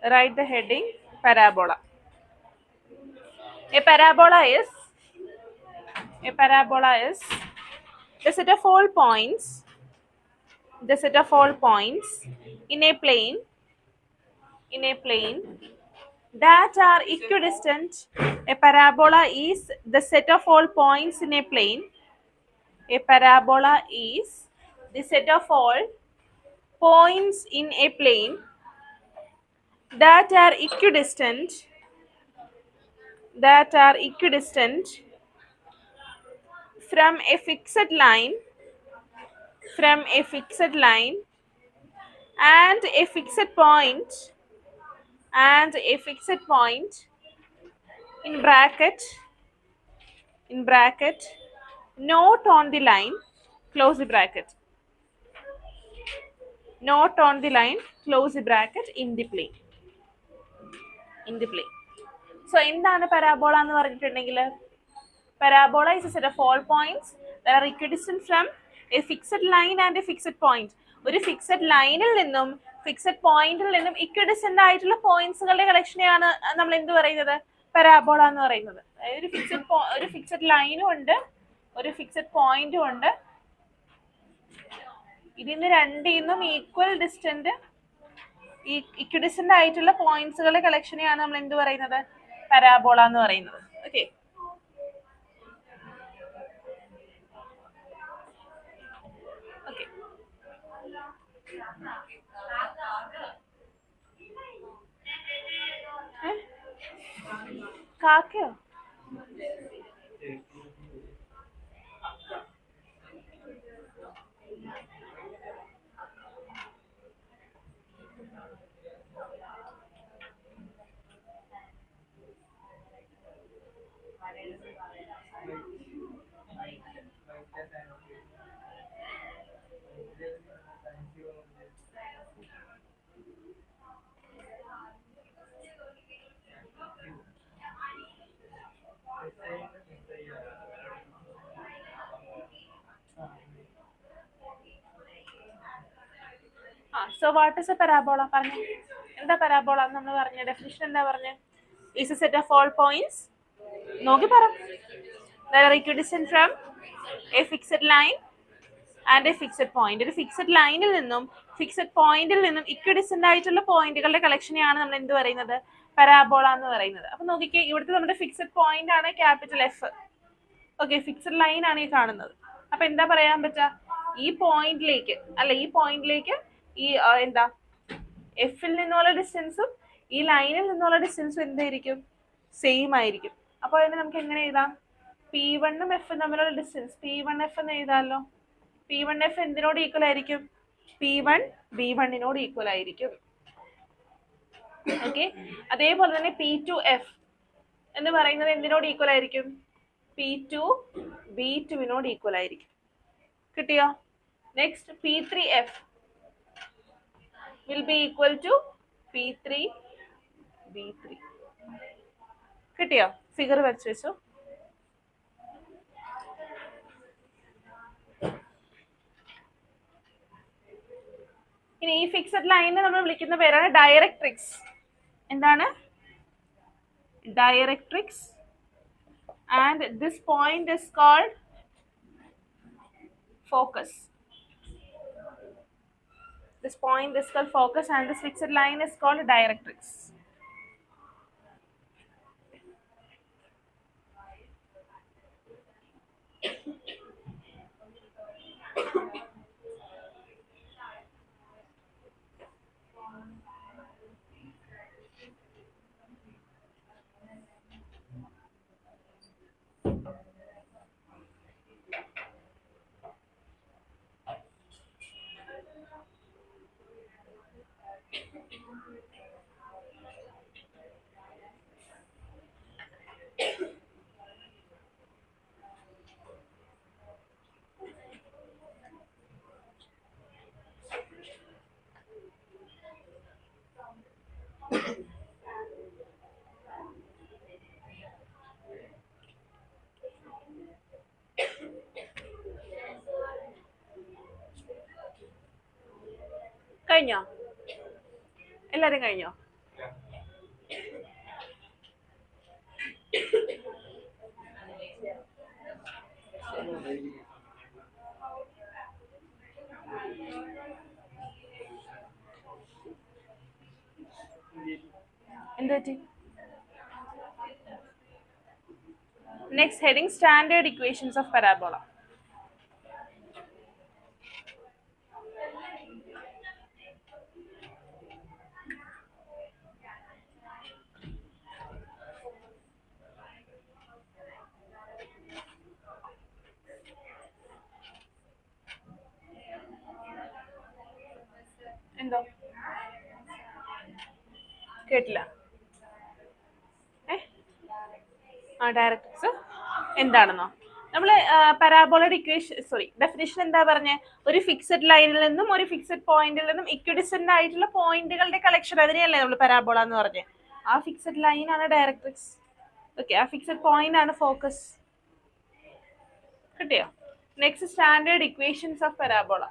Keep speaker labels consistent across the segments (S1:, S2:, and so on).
S1: Write the heading parabola. A parabola is the set of all points in a plane that are equidistant. A parabola is the set of all points in a plane. A parabola is the set of all points in a plane that are equidistant from a fixed line and a fixed point in bracket not on the line, close the bracket, not on the line, close the bracket, in the plane. So എന്താണ് parabola എന്ന് പറഞ്ഞിട്ടുണ്ടെങ്കിൽ parabola is a set of all points that are equidistant from a fixed line and a fixed point. ഒരു fixed ലൈനിൽ നിന്നും fixed പോയിന്റിൽ നിന്നും equidistant ആയിട്ടുള്ള പോയിന്റ്സുകളുടെ കളക്ഷനെയാണ് നമ്മൾ എന്ത് പറയുന്നത്, പരാബോള എന്ന് പറയുന്നത്. അതായത് ഒരു ഫിക്സഡ് ലൈനും ഉണ്ട്, ഒരു ഫിക്സഡ് പോയിന്റും ഉണ്ട്. ഇതിന് രണ്ടിന്നും ഈക്വൽ ഡിസ്റ്റന്റ് ഇക്വിഡിസ്റ്റന്റ് ആയിട്ടുള്ള പോയിന്റ്സുകളുടെ കളക്ഷനെയാണ് നമ്മൾ എന്ത് പറയുന്നത്, പരാബോള എന്ന് പറയുന്നത്. Okay, കാക്കയോ? So what is a parabola? പറഞ്ഞു, എന്താ പരാബോള നമ്മൾ പറഞ്ഞ ഡെഫിനിഷൻ എന്താ പറഞ്ഞ? Is a set of all points, നോക്കി പറ, that are equidistant from a fixed line and a fixed point. ഒരു ഫിക്സഡ് ലൈനിൽ നിന്നും ഫിക്സഡ് പോയിന്റിൽ നിന്നും ഇക്വിഡിസ്റ്റന്റ് ആയിട്ടുള്ള പോയിന്റുകളുടെ കളക്ഷനെയാണ് നമ്മൾ എന്ത് പറയുന്നത്, പരാബോള എന്ന് പറയുന്നത്. അപ്പൊ നോക്കിക്കേ, ഇവിടുത്തെ നമ്മുടെ ഫിക്സഡ് പോയിന്റ് ആണ് capital F. Okay, fixed line ആണ് ഈ കാണുന്നത്. അപ്പൊ എന്താ പറയാൻ പറ്റുക, ഈ പോയിന്റിലേക്ക് ഈ എന്താ എഫിൽ നിന്നുള്ള ഡിസ്റ്റൻസും ഈ ലൈനിൽ നിന്നുള്ള ഡിസ്റ്റൻസും എന്തായിരിക്കും, സെയിം ആയിരിക്കും. അപ്പൊ അതിന് നമുക്ക് എങ്ങനെ എഴുതാം, P1ഉം എഫും തമ്മിലുള്ള ഡിസ്റ്റൻസ് P1F എന്ന് എഴുതാമല്ലോ. P1F എന്തിനോട് ഈക്വൽ ആയിരിക്കും, P1 B1നോട് ഈക്വൽ ആയിരിക്കും. ഓക്കെ, അതേപോലെ തന്നെ P2F എന്ന് പറയുന്നത് എന്തിനോട് ഈക്വൽ ആയിരിക്കും, P2 B2നോട് ഈക്വൽ ആയിരിക്കും. കിട്ടിയോ? Next P3F will be equal to P3 B3. കിട്ടിയോ? ഫിഗർ വരച്ചു വെച്ചോ. ഇനി ഈ ഫിക്സഡ് ലൈനിനെ നമ്മൾ വിളിക്കുന്ന പേരാണ് ഡയറക്ട്രിക്സ്. എന്താണ്? Directrix. And this point is called focus. This point is called focus and this fixed line is called directrix. കഴിഞ്ഞോ? എല്ലാരും കഴിഞ്ഞോ? എന്ത് പറ്റി? Next heading standard equations of parabola. എന്തോ കേട്ടില്ല. ഡയറക്ട്രിക്സ് എന്താണെന്നോ? നമ്മൾ പരാബോളയുടെ ഇക്വേഷൻ ഡെഫിനിഷൻ എന്താ പറഞ്ഞ? ഒരു ഫിക്സഡ് ലൈനിൽ നിന്നും ഒരു ഫിക്സഡ് പോയിന്റിൽ നിന്നും ഇക്വിഡിസെന്റ് ആയിട്ടുള്ള പോയിന്റുകളുടെ കളക്ഷൻ, അതിനെയല്ലേ നമ്മൾ പരാബോള എന്ന് പറഞ്ഞത്. ആ ഫിക്സഡ് ലൈൻ ആണ് ഡയറക്ട്രിക്സ്. ഓക്കെ, ആ ഫിക്സഡ് പോയിന്റ് ആണ് ഫോക്കസ്. കിട്ടിയോ? Next standard equations of parabola.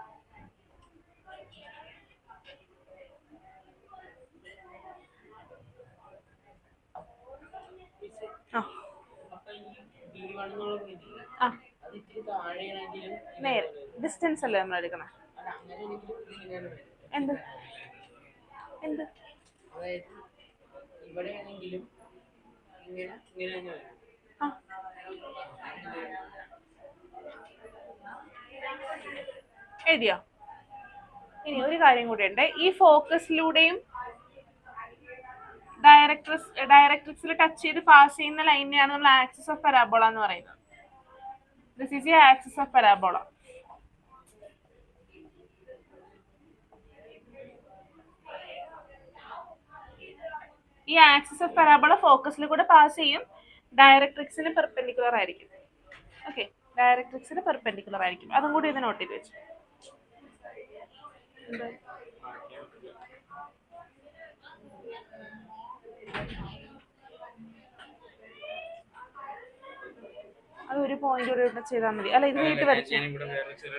S1: നേരെ ഡിസ്റ്റൻസ് അല്ലേ നമ്മൾ എടുക്കണം. എന്ത് എന്ത് എഴുതിയോ? ഇനി ഒരു കാര്യം കൂടി ഉണ്ട്. ഈ ഫോക്കസിലൂടെയും ഡയറക്ട്രിക്സിൽ ടച്ച് ചെയ്ത് പാസ് ചെയ്യുന്ന ലൈനെയാണ് നമ്മൾ ആക്സിസ് ഓഫ് പരാബോള എന്ന് പറയുന്നത്. This is the axis of parabola. ഈ ആക്സിസ് ഓഫ് പരാബോള ഫോക്കസിൽ കൂടെ പാസ് ചെയ്യും, ഡയറക്ട്രിക്സിന് പെർപെൻഡിക്കുലർ ആയിരിക്കും. ഓക്കെ, ഡയറക്ട്രിക്സിന് പെർപെൻഡിക്കുലർ ആയിരിക്കും. അതും കൂടി ഇത് നോട്ട് ചെയ്ത് വെച്ചു. അത് ഒരു പോയിന്റ് കൂടെ ഇവിടെ ചെയ്താൽ മതി. അല്ല, ഇത് നീട്ടി വരച്ചോ.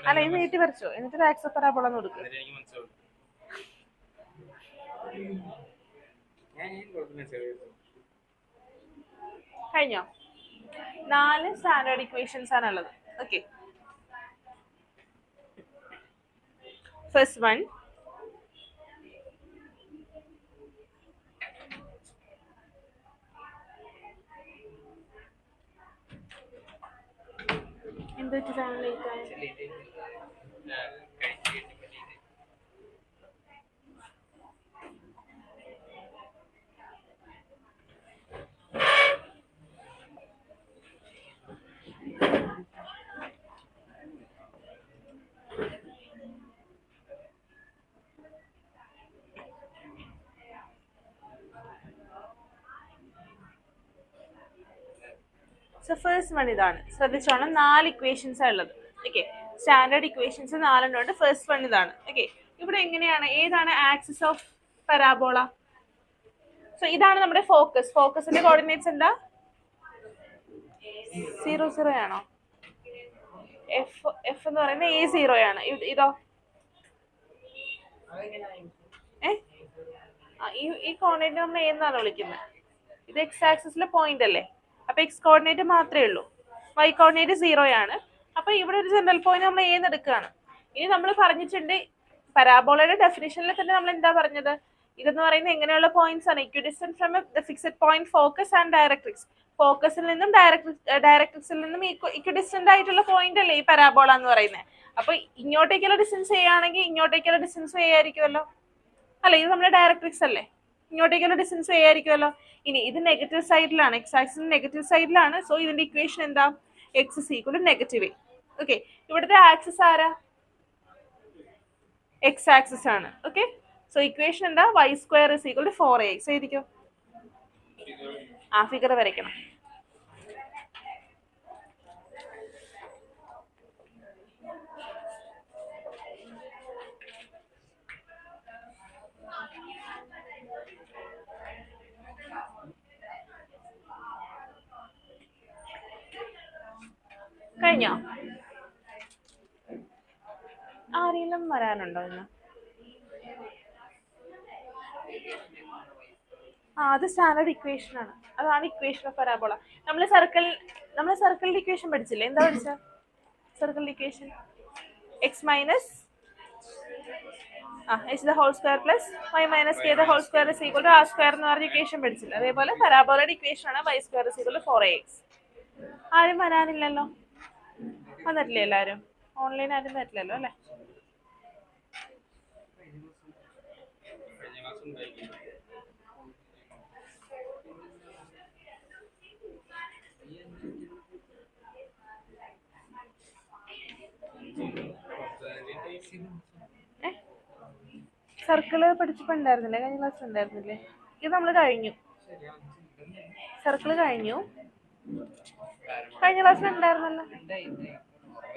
S1: അല്ല, ഇത് നീട്ടി വരച്ചോ, എന്നിട്ട് ആക്സിസ് ഓഫ് പരാബോള എന്ന് കൊടുക്കുക. കഴിഞ്ഞോ? 4 സ്റ്റാൻഡേർഡ് ഇക്വേഷൻസ് ആണുള്ളത്. ഓക്കെ, ഫസ്റ്റ് വൺ എന്തൊരു സോ ഫസ്റ്റ് വൺ ഇതാണ്. ശ്രദ്ധിച്ചോണം, 4 ഇക്വേഷൻസ് ഉള്ളത്. ഓക്കെ, സ്റ്റാൻഡേർഡ് ഇക്വേഷൻസ് 4 ഉണ്ട്. ഫസ്റ്റ് വൺ ഇതാണ്. ഓക്കെ, ഇവിടെ എങ്ങനെയാണ്, ഏതാണ് ആക്സിസ് ഓഫ് പരാബോള? സോ ഇതാണ് നമ്മുടെ ഫോക്കസ്. ഫോക്കസിന്റെ കോർഡിനേറ്റ്സ് എന്താ? 0 0 ആണോ? എഫ് എന്ന് പറയുന്നത് A0 ആണ്. ഇതോ ഈ കോർഡിനേറ്റ് നമ്മൾ A എന്നാണ് വിളിക്കുന്നത്. ഇത് എക്സ് ആക്സിസിലെ പോയിന്റ് അല്ലേ? അപ്പൊ എക്സ് കോർഡിനേറ്റ് മാത്രമേ ഉള്ളൂ. വൈ കോർഡിനേറ്റ് 0 ആണ്. അപ്പൊ ഇവിടെ ഒരു ജനറൽ പോയിന്റ് നമ്മൾ A എന്ന് എടുക്കുകയാണ്. ഇനി നമ്മൾ പറഞ്ഞിട്ടുണ്ട് പരാബോളയുടെ ഡെഫിനിഷനിൽ തന്നെ നമ്മൾ എന്താ പറഞ്ഞത്? ഇതെന്ന് പറയുന്നത് എങ്ങനെയുള്ള പോയിന്റ്സ് ആണ്? Equidistant from the fixed point focus and directrix. ഫോക്കസിൽ നിന്നും ഡയറക്ട്രിക്സിൽ നിന്നും ഇക്വിഡിസ്റ്റന്റ് ആയിട്ടുള്ള പോയിന്റ് അല്ലേ ഈ പരാബോള എന്ന് പറയുന്നത്. അപ്പൊ ഇങ്ങോട്ടേക്കുള്ള ഡിസ്റ്റൻസ് A ആണെങ്കിൽ ഇങ്ങോട്ടേക്കുള്ള ഡിസ്റ്റൻസ് A ആയിരിക്കുമല്ലോ. അല്ല, ഇത് നമ്മുടെ ഡയറക്ട്രിക്സ് അല്ലേ, ഇങ്ങോട്ടേക്കുള്ള ഡിസ്റ്റൻസ് A ആയിരിക്കുമല്ലോ. ഇനി ഇത് നെഗറ്റീവ് സൈഡിലാണ്, എക്സ് ആക്സിസ് നെഗറ്റീവ് സൈഡിലാണ്. സോ ഇതിന്റെ ഇക്വേഷൻ എന്താ? X is equal to -A. Okay, ഇവിടുത്തെ ആക്സിസ് ആരാ? എക്സ് ആക്സിസ് ആണ്. ഓക്കെ, സോ ഇക്വേഷൻ എന്താ? y² is equal to 4ax. എഴുതിക്കോ. ആ ഫിഗർ വരയ്ക്കണം. കഴിഞ്ഞോ? ആരെങ്കിലും വരാനുണ്ടോ ഇന്ന്? അത് സ്റ്റാൻഡേർഡ് ഇക്വേഷൻ ആണ്. അതാണ് ഇക്വേഷൻ ഓഫ് പരാബോള. നമ്മൾ സർക്കിളിന്റെ ഇക്വേഷൻ പഠിച്ചില്ലേ? എന്താ പഠിച്ച? circle equation? X minus h the whole square plus y minus k the whole square is equal to r square എന്ന് പറഞ്ഞ ഇക്വേഷൻ പഠിച്ചില്ല? അതേപോലെ പരാബോളയുടെ ഇക്വേഷൻ ആണ് y square is equal to 4ax. ആരും വരാനില്ലല്ലോ, വന്നിട്ടില്ലേ എല്ലാവരും? ഓൺലൈൻ ആരും വരില്ലല്ലോ അല്ലേ? സർക്കിള് പഠിച്ചിട്ടുണ്ടായിരുന്നില്ലേ? കഴിഞ്ഞ ക്ലാസ് ഉണ്ടായിരുന്നില്ലേ? ഇത് നമ്മൾ കഴിഞ്ഞു, സർക്കിള് കഴിഞ്ഞു. കഴിഞ്ഞ ക്ലാസ്സിൽ ഉണ്ടായിരുന്നല്ലോ.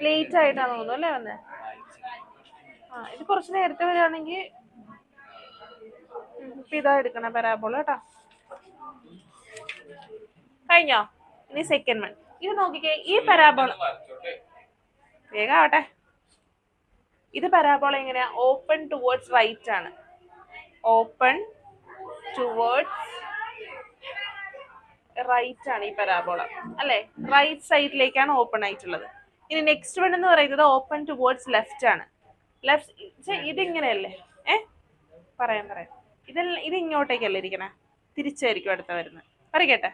S1: ലേറ്റ് ആയിട്ടാണ് തോന്നുന്നു അല്ലേ വന്നേ? ഇത് കുറച്ച് നേരത്തെ വരികയാണെങ്കിൽ ഇപ്പൊ ഇതാ എടുക്കണ പരാബോള കേട്ടോ. കഴിഞ്ഞോ? ഇനി സെക്കൻഡ് വൺ. ഇത് നോക്കിക്കേ, ഈ പരാബോള വേഗം ആവട്ടെ. ഇത് പരാബോള എങ്ങനെയാ? ഓപ്പൺ ടുവേർഡ്സ് റൈറ്റ് ആണ്. ഓപ്പൺ ടുവേർഡ്സ് റൈറ്റ് ആണ് ഈ പരാബോള അല്ലെ? റൈറ്റ് സൈഡിലേക്കാണ് ഓപ്പൺ ആയിട്ടുള്ളത്. ഇനി നെക്സ്റ്റ് വൺ എന്ന് പറയുന്നത് ഓപ്പൺ ടുവേർഡ്സ് ലെഫ്റ്റ് ആണ്. ലെഫ്റ്റ് ഇതിങ്ങനെയല്ലേ? പറയാം. ഇത് ഇങ്ങോട്ടേക്കല്ലേ ഇരിക്കണേ? തിരിച്ചായിരിക്കും അടുത്ത വരുന്നത്. പറയട്ടെ.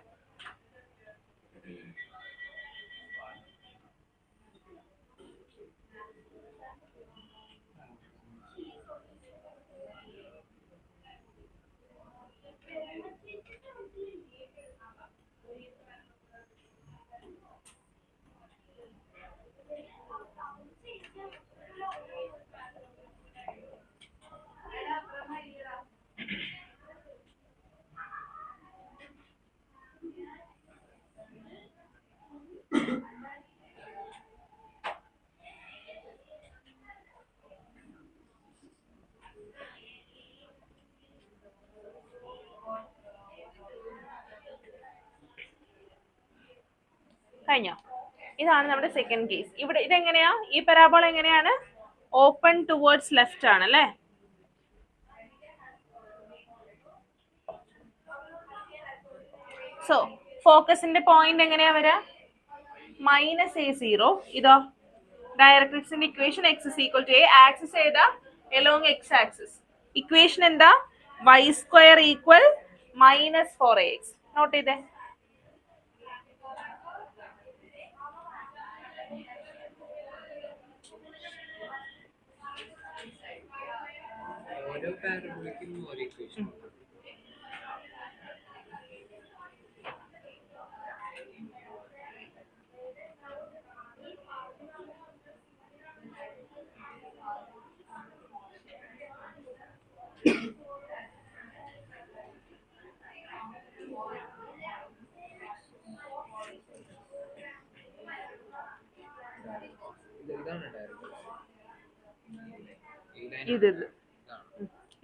S1: കഴിഞ്ഞോ? ഇതാണ് നമ്മുടെ സെക്കൻഡ് കേസ്. ഇവിടെ ഇതെങ്ങനെയാ? ഈ പരാബോള എങ്ങനെയാണ്? ഓപ്പൺ ടുവേർഡ്സ് ലെഫ്റ്റ് ആണ് അല്ലേ? സോ ഫോക്കസിന്റെ പോയിന്റ് എങ്ങനെയാ വരാ? -a0. ഇതോ ഡയറക്ട്രിക്സിന്റെ equation x is equal to a. Axis ഏതാ? along x axis. ഇക്വേഷൻ എന്താ? y square equal -4ax. Note ചെയ്തേ.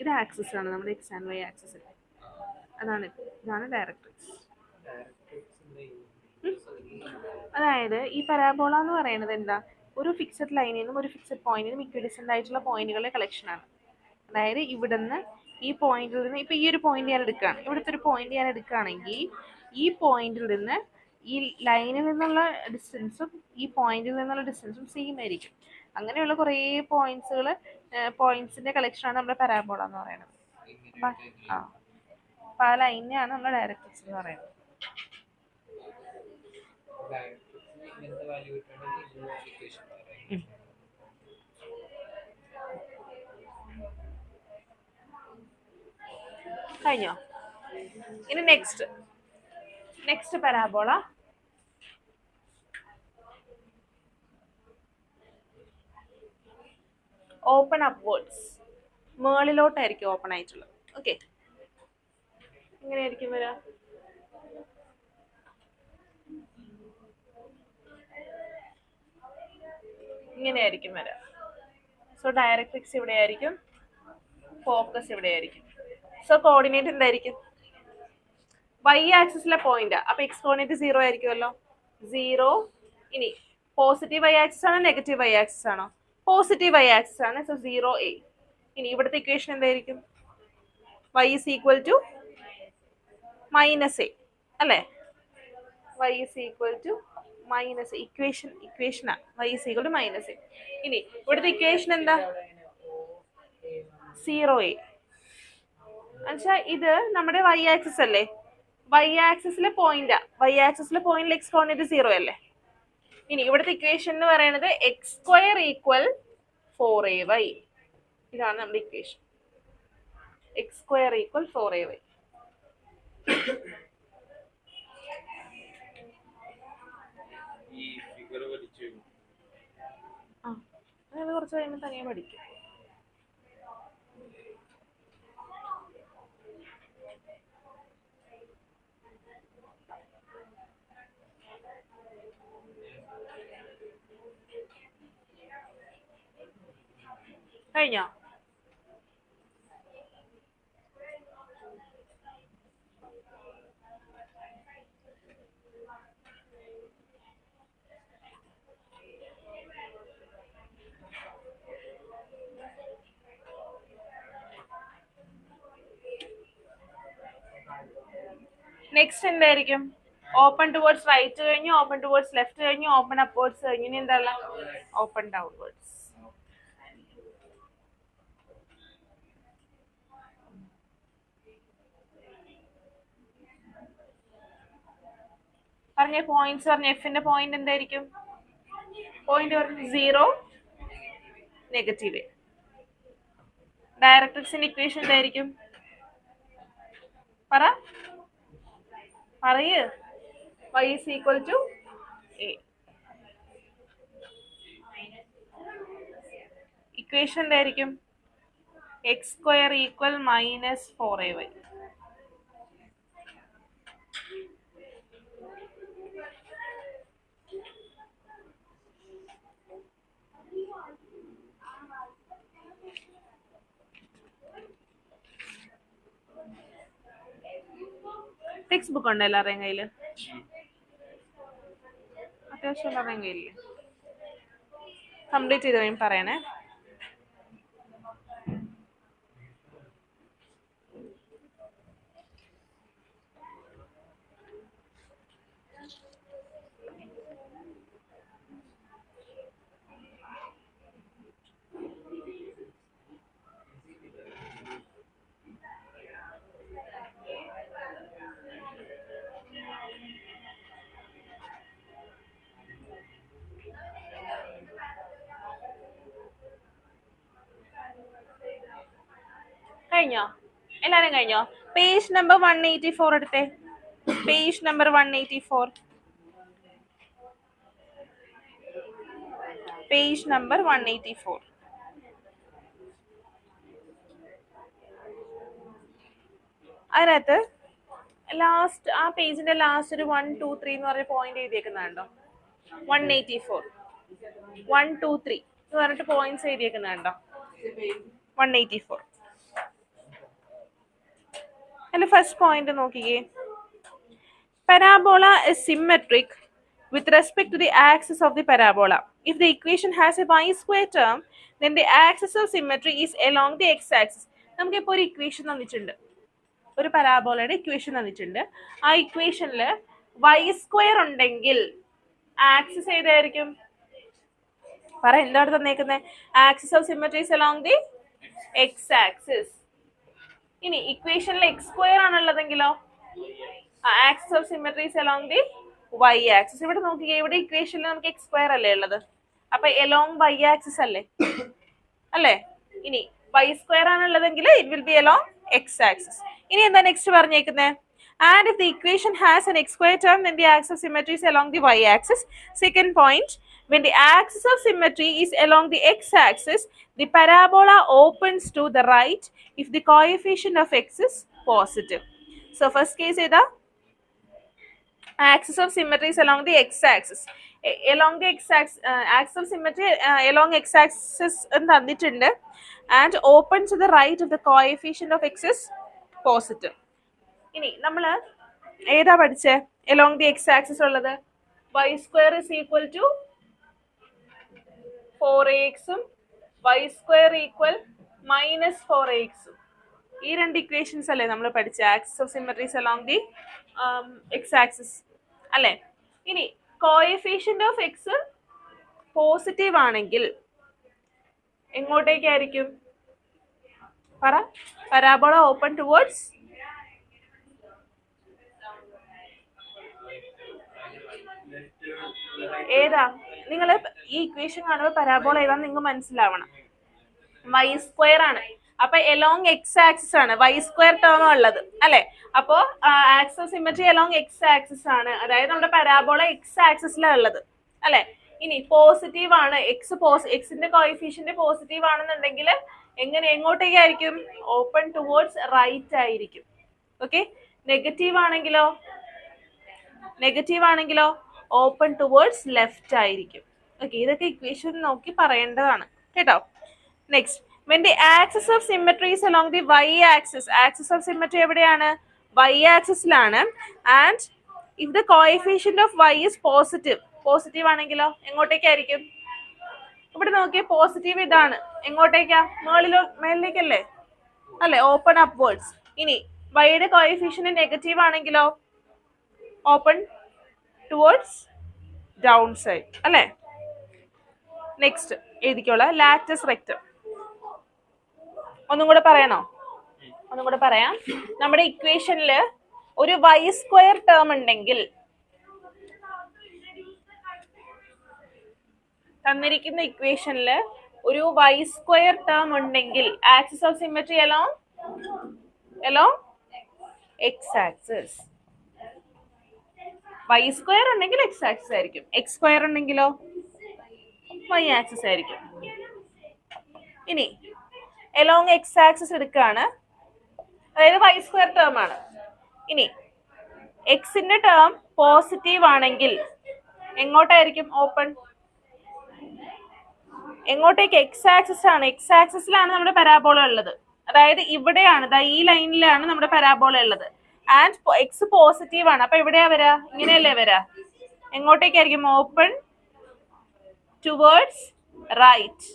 S1: ഇത് ആക്സിസ് ആണ്, നമ്മുടെ എക്സ് ആൻഡ് വൈ ആക്സിസ് അല്ലേ? ഇതാണ് ഡയറക്ട്രിക്സ്. അതായത് ഈ പരാബോള എന്ന് പറയുന്നത് എന്താ? ഒരു ഫിക്സഡ് ലൈനിൽ നിന്നും ഒരു ഫിക്സഡ് പോയിന്റിനും ഇക്വിഡിസ്റ്റന്റ് ആയിട്ടുള്ള പോയിന്റുകളുടെ കളക്ഷൻ ആണ്. അതായത് ഇവിടുന്ന് ഈ പോയിന്റിൽ നിന്ന്, ഇപ്പൊ ഈ ഒരു പോയിന്റ് ഞാൻ എടുക്കുകയാണ്, ഇവിടുത്തെ ഒരു പോയിന്റ് ഞാൻ എടുക്കുകയാണെങ്കിൽ ഈ പോയിന്റിൽ നിന്ന് ഈ ലൈനിൽ നിന്നുള്ള ഡിസ്റ്റൻസും ഈ പോയിന്റിൽ നിന്നുള്ള ഡിസ്റ്റൻസും സെയിം ആയിരിക്കും. അങ്ങനെയുള്ള കുറേ പോയിന്റ്സിന്റെ കളക്ഷനാണ് നമ്മുടെ പരാബോള എന്ന് പറയുന്നത്. അപ്പൊ ആ ലൈനെയാണ് നമ്മുടെ ഡയറക്ട്രിക്സ് എന്ന് പറയുന്നത്. കഴിഞ്ഞോ? ഇനി നെക്സ്റ്റ് പരാബോള ഓപ്പൺ അപ്വേർഡ്സ്, മേളിലോട്ടായിരിക്കും ഓപ്പൺ ആയിട്ടുള്ളത്. ഓക്കെ, എങ്ങനെയായിരിക്കും വരിക? ഇങ്ങനെയായിരിക്കും വരിക. സോ ഡയറക്ട്രിക്സ് ഇവിടെ ആയിരിക്കും, ഫോക്കസ് ഇവിടെ ആയിരിക്കും. സോ കോർഡിനേറ്റ് എന്തായിരിക്കും? വൈ ആക്സിസിലെ പോയിന്റ്. അപ്പൊ എക്സ് കോർഡിനേറ്റ് 0 ആയിരിക്കുമല്ലോ. 0. ഇനി പോസിറ്റീവ് വൈ ആക്സിസ് ആണോ നെഗറ്റീവ് വൈ ആക്സിസ് ആണോ? പോസിറ്റീവ് വൈ ആക്സിസ് ആണ്. So 0a. ഇനി ഇവിടുത്തെ ഇക്വേഷൻ എന്തായിരിക്കും? y is equal to -a അല്ലേ? y is equal to minus ഇക്വേഷനാ y is equal to minus a. ഇനി ഇവിടുത്തെ ഇക്വേഷൻ എന്താ? 0a. എന്നുവെച്ചാൽ ഇത് നമ്മുടെ y ആക്സിസ് അല്ലേ, y ആക്സിസിലെ പോയിന്റാ, y ആക്സിസിലെ പോയിന്റിൽ എക്സ് കോർഡിനേറ്റ് 0 അല്ലേ. ഇനി ഇവിടുത്തെ ഇക്വേഷൻ എന്ന് പറയുന്നത് എക്സ് സ്ക്വയർ ഈക്വൽ 4ay. ഇതാണ് നമ്മുടെ equation, X square equal 4ay. അത് കുറച്ച് കഴിയുമ്പോൾ തനിയെ പഠിക്കും. കഴിഞ്ഞോ? നെക്സ്റ്റ് എന്തായിരിക്കും? ഓപ്പൺ ടുവേർഡ്സ് റൈറ്റ് കഴിഞ്ഞു, ഓപ്പൺ ടുവേർഡ്സ് ലെഫ്റ്റ് കഴിഞ്ഞു, ഓപ്പൺ അപ്വേർഡ്സ് കഴിഞ്ഞു. ഇനി എന്താ ഓപ്പൺ ഡൗൺവേർഡ്സ്. പറഞ്ഞ പോയിന്റ്സ് പറഞ്ഞ എഫിന്റെ പോയിന്റ് എന്തായിരിക്കും? പോയിന്റ് പറഞ്ഞു 0 നെഗറ്റീവ്. ഡയറക്ട്രിക്സിന്റെ ഇക്വേഷൻ എന്തായിരിക്കും? പറയ്. y is equal to a. Equation എന്തായിരിക്കും? X square equal minus 4ay. Textbook ഉണ്ടോ എല്ലാവരുടെയും കയ്യില്? അത്യാവശ്യം എല്ലാവരുടെയും കയ്യില്ലേ? കംപ്ലീറ്റ് ചെയ്ത് കഴിയുമ്പോൾ പറയണേ. കഴിഞ്ഞോ? എല്ലാരും കഴിഞ്ഞോ? പേജ് നമ്പർ 184 എടുത്തേ. Page number 184. Page number 184. അതിനകത്ത് ലാസ്റ്റ് ആ പേജിന്റെ ലാസ്റ്റ് ഒരു 1 2 3 എന്ന് പറഞ്ഞ പോയിന്റ് എഴുതിയേക്കുന്നുണ്ടോ? 184 1 2 3 എന്ന് പറഞ്ഞിട്ട് പോയിന്റ്സ് എഴുതിയേക്കുന്നുണ്ടോ? 184. അതിന്റെ ഫസ്റ്റ് പോയിന്റ് നോക്കിക്കേ. Parabola is symmetric with respect to the axis of the parabola. If the equation has a y square term, then the axis of symmetry is along the x-axis. നമുക്ക് ഇപ്പോൾ ഒരു equation തന്നിട്ടുണ്ട്, ഒരു പരാബോളയുടെ equation തന്നിട്ടുണ്ട്. ആ ഇക്വേഷനിൽ y square ഉണ്ടെങ്കിൽ axis ഏതായിരിക്കും? പറ, എന്താണ് തന്നേക്കുന്നത്? Axis of symmetry is along the x-axis. ഇനി ഇക്വേഷനിൽ എക്സ് സ്ക്വയർ ആണുള്ളതെങ്കിലോ axis of symmetry is along the y axis. ഇവിടെ നോക്കിക്കേ, ഇവിടെ ഇക്വേഷനിൽ നമുക്ക് എക്സ് സ്ക്വയർ അല്ലേ ഉള്ളത്, അപ്പൊ along y ആക്സിസ് അല്ലേ അല്ലേ? ഇനി y സ്ക്വയർ ആണുള്ളതെങ്കിൽ it will be along x axis. ഇനി എന്താ നെക്സ്റ്റ് പറഞ്ഞേക്കുന്നത്? And if the equation has an x square term, then the axis of symmetry is along the y axis. Second point, when the axis of symmetry is along the x axis, the parabola opens to the right if the coefficient of x is positive. So first case is the axis of symmetry is along the x axis. Along the x axis, axis of symmetry along x axis തന്നിട്ടുണ്ട്, and opens to the right if the coefficient of x is positive. ഇനി നമ്മൾ ഏതാ പഠിച്ചേ? along the x axis ഉള്ളത് y square is equal to 4ax ഉം y square equal minus 4ax ഉം. ഈ രണ്ട് ഇക്വേഷൻസ് അല്ലേ നമ്മൾ പഠിച്ച axis of cemeteries along the x axis അല്ലേ? ഇനി കോഎഫിഷ്യന്റ് ഓഫ് എക്സ് പോസിറ്റീവ് ആണെങ്കിൽ എങ്ങോട്ടേക്കായിരിക്കും? പറ. പരാബോള ഓപ്പൺ ടുവേർഡ്സ് ഏതാ? നിങ്ങൾ ഈ ഇക്വേഷൻ കാണുമ്പോൾ പരാബോള ഏതാന്ന് നിങ്ങൾക്ക് മനസ്സിലാവണം. വൈ സ്ക്വയർ ആണ്. അപ്പൊ എലോങ് എക്സ് ആക്സിസ് ആണ് വൈ സ്ക്വയർ ടേം ഉള്ളത് അല്ലെ. അപ്പോ axis symmetry along x axis ആണ്. അതായത് നമ്മുടെ പരാബോള എക്സ് ആക്സിസിലാണ് ഉള്ളത് അല്ലെ. ഇനി പോസിറ്റീവ് ആണ് എക്സിന്റെ കോഎഫിഷ്യന്റ് പോസിറ്റീവ് ആണെന്നുണ്ടെങ്കിൽ എങ്ങോട്ടേക്കായിരിക്കും? ഓപ്പൺ ടുവേർഡ്സ് റൈറ്റ് ആയിരിക്കും. ഓക്കെ. നെഗറ്റീവ് ആണെങ്കിലോ ഓപ്പൺ ടുവേർഡ്സ് ലെഫ്റ്റ് ആയിരിക്കും. ഓക്കെ. ഇതൊക്കെ ഇക്വേഷൻ നോക്കി പറയേണ്ടതാണ് കേട്ടോ. Next, when the axis of symmetry is along the y axis, axis of symmetry എവിടെയാണ്? y ആക്സിസിലാണ്. and if the coefficient of y is positive ആണെങ്കിലോ എങ്ങോട്ടേക്കായിരിക്കും? ഇവിടെ നോക്കിയേ, പോസിറ്റീവ് ഇതാണ്. എങ്ങോട്ടേക്കാ? മേളിലേക്കല്ലേ അല്ലെ, ഓപ്പൺ അപ്വേർഡ്സ്. ഇനി വൈയുടെ കോഎഫിഷ്യന്റ് നെഗറ്റീവ് ആണെങ്കിലോ ഓപ്പൺ ടുവേർഡ്സ് ഡൗൺ സൈഡ് അല്ലെ. നെക്സ്റ്റ് എഴുതിക്കോളാം, ലാറ്റസ് റെക്റ്റം. ഒന്നും കൂടെ പറയാം. നമ്മുടെ ഇക്വേഷനില് ഒരു വൈ സ്ക്വയർ ടേം ഉണ്ടെങ്കിൽ, തന്നിരിക്കുന്ന ഇക്വേഷനില് ഒരു വൈ സ്ക്വയർ ടേം ഉണ്ടെങ്കിൽ axis of symmetry along x axis. Y square ഉണ്ടെങ്കിൽ എക്സ് ആക്സിസ് ആയിരിക്കും, എക്സ് സ്ക്വയർ ഉണ്ടെങ്കിലോ വൈ ആക്സിസ് ആയിരിക്കും. ഇനി എലോങ് എക്സ് ആക്സിസ് എടുക്കുകയാണ്, അതായത് വൈ സ്ക്വയർ ടേം ആണ്. ഇനി എക്സിന്റെ ടേം പോസിറ്റീവ് ആണെങ്കിൽ എങ്ങോട്ടായിരിക്കും ഓപ്പൺ? എങ്ങോട്ടേക്ക്? എക്സ് ആക്സിസ് ആണ്. എക്സ് ആക്സിസിലാണ് നമ്മുടെ പരാബോള ഉള്ളത്. അതായത് ഇവിടെയാണ്, ഈ ലൈനിലാണ് നമ്മുടെ പരാബോള ഉള്ളത്. ആൻഡ് എക്സ് പോസിറ്റീവ് ആണ്. അപ്പൊ എവിടെയാ വരാ? ഇങ്ങനെയല്ലേ വരാ? എങ്ങോട്ടേക്കായിരിക്കും? Open towards right.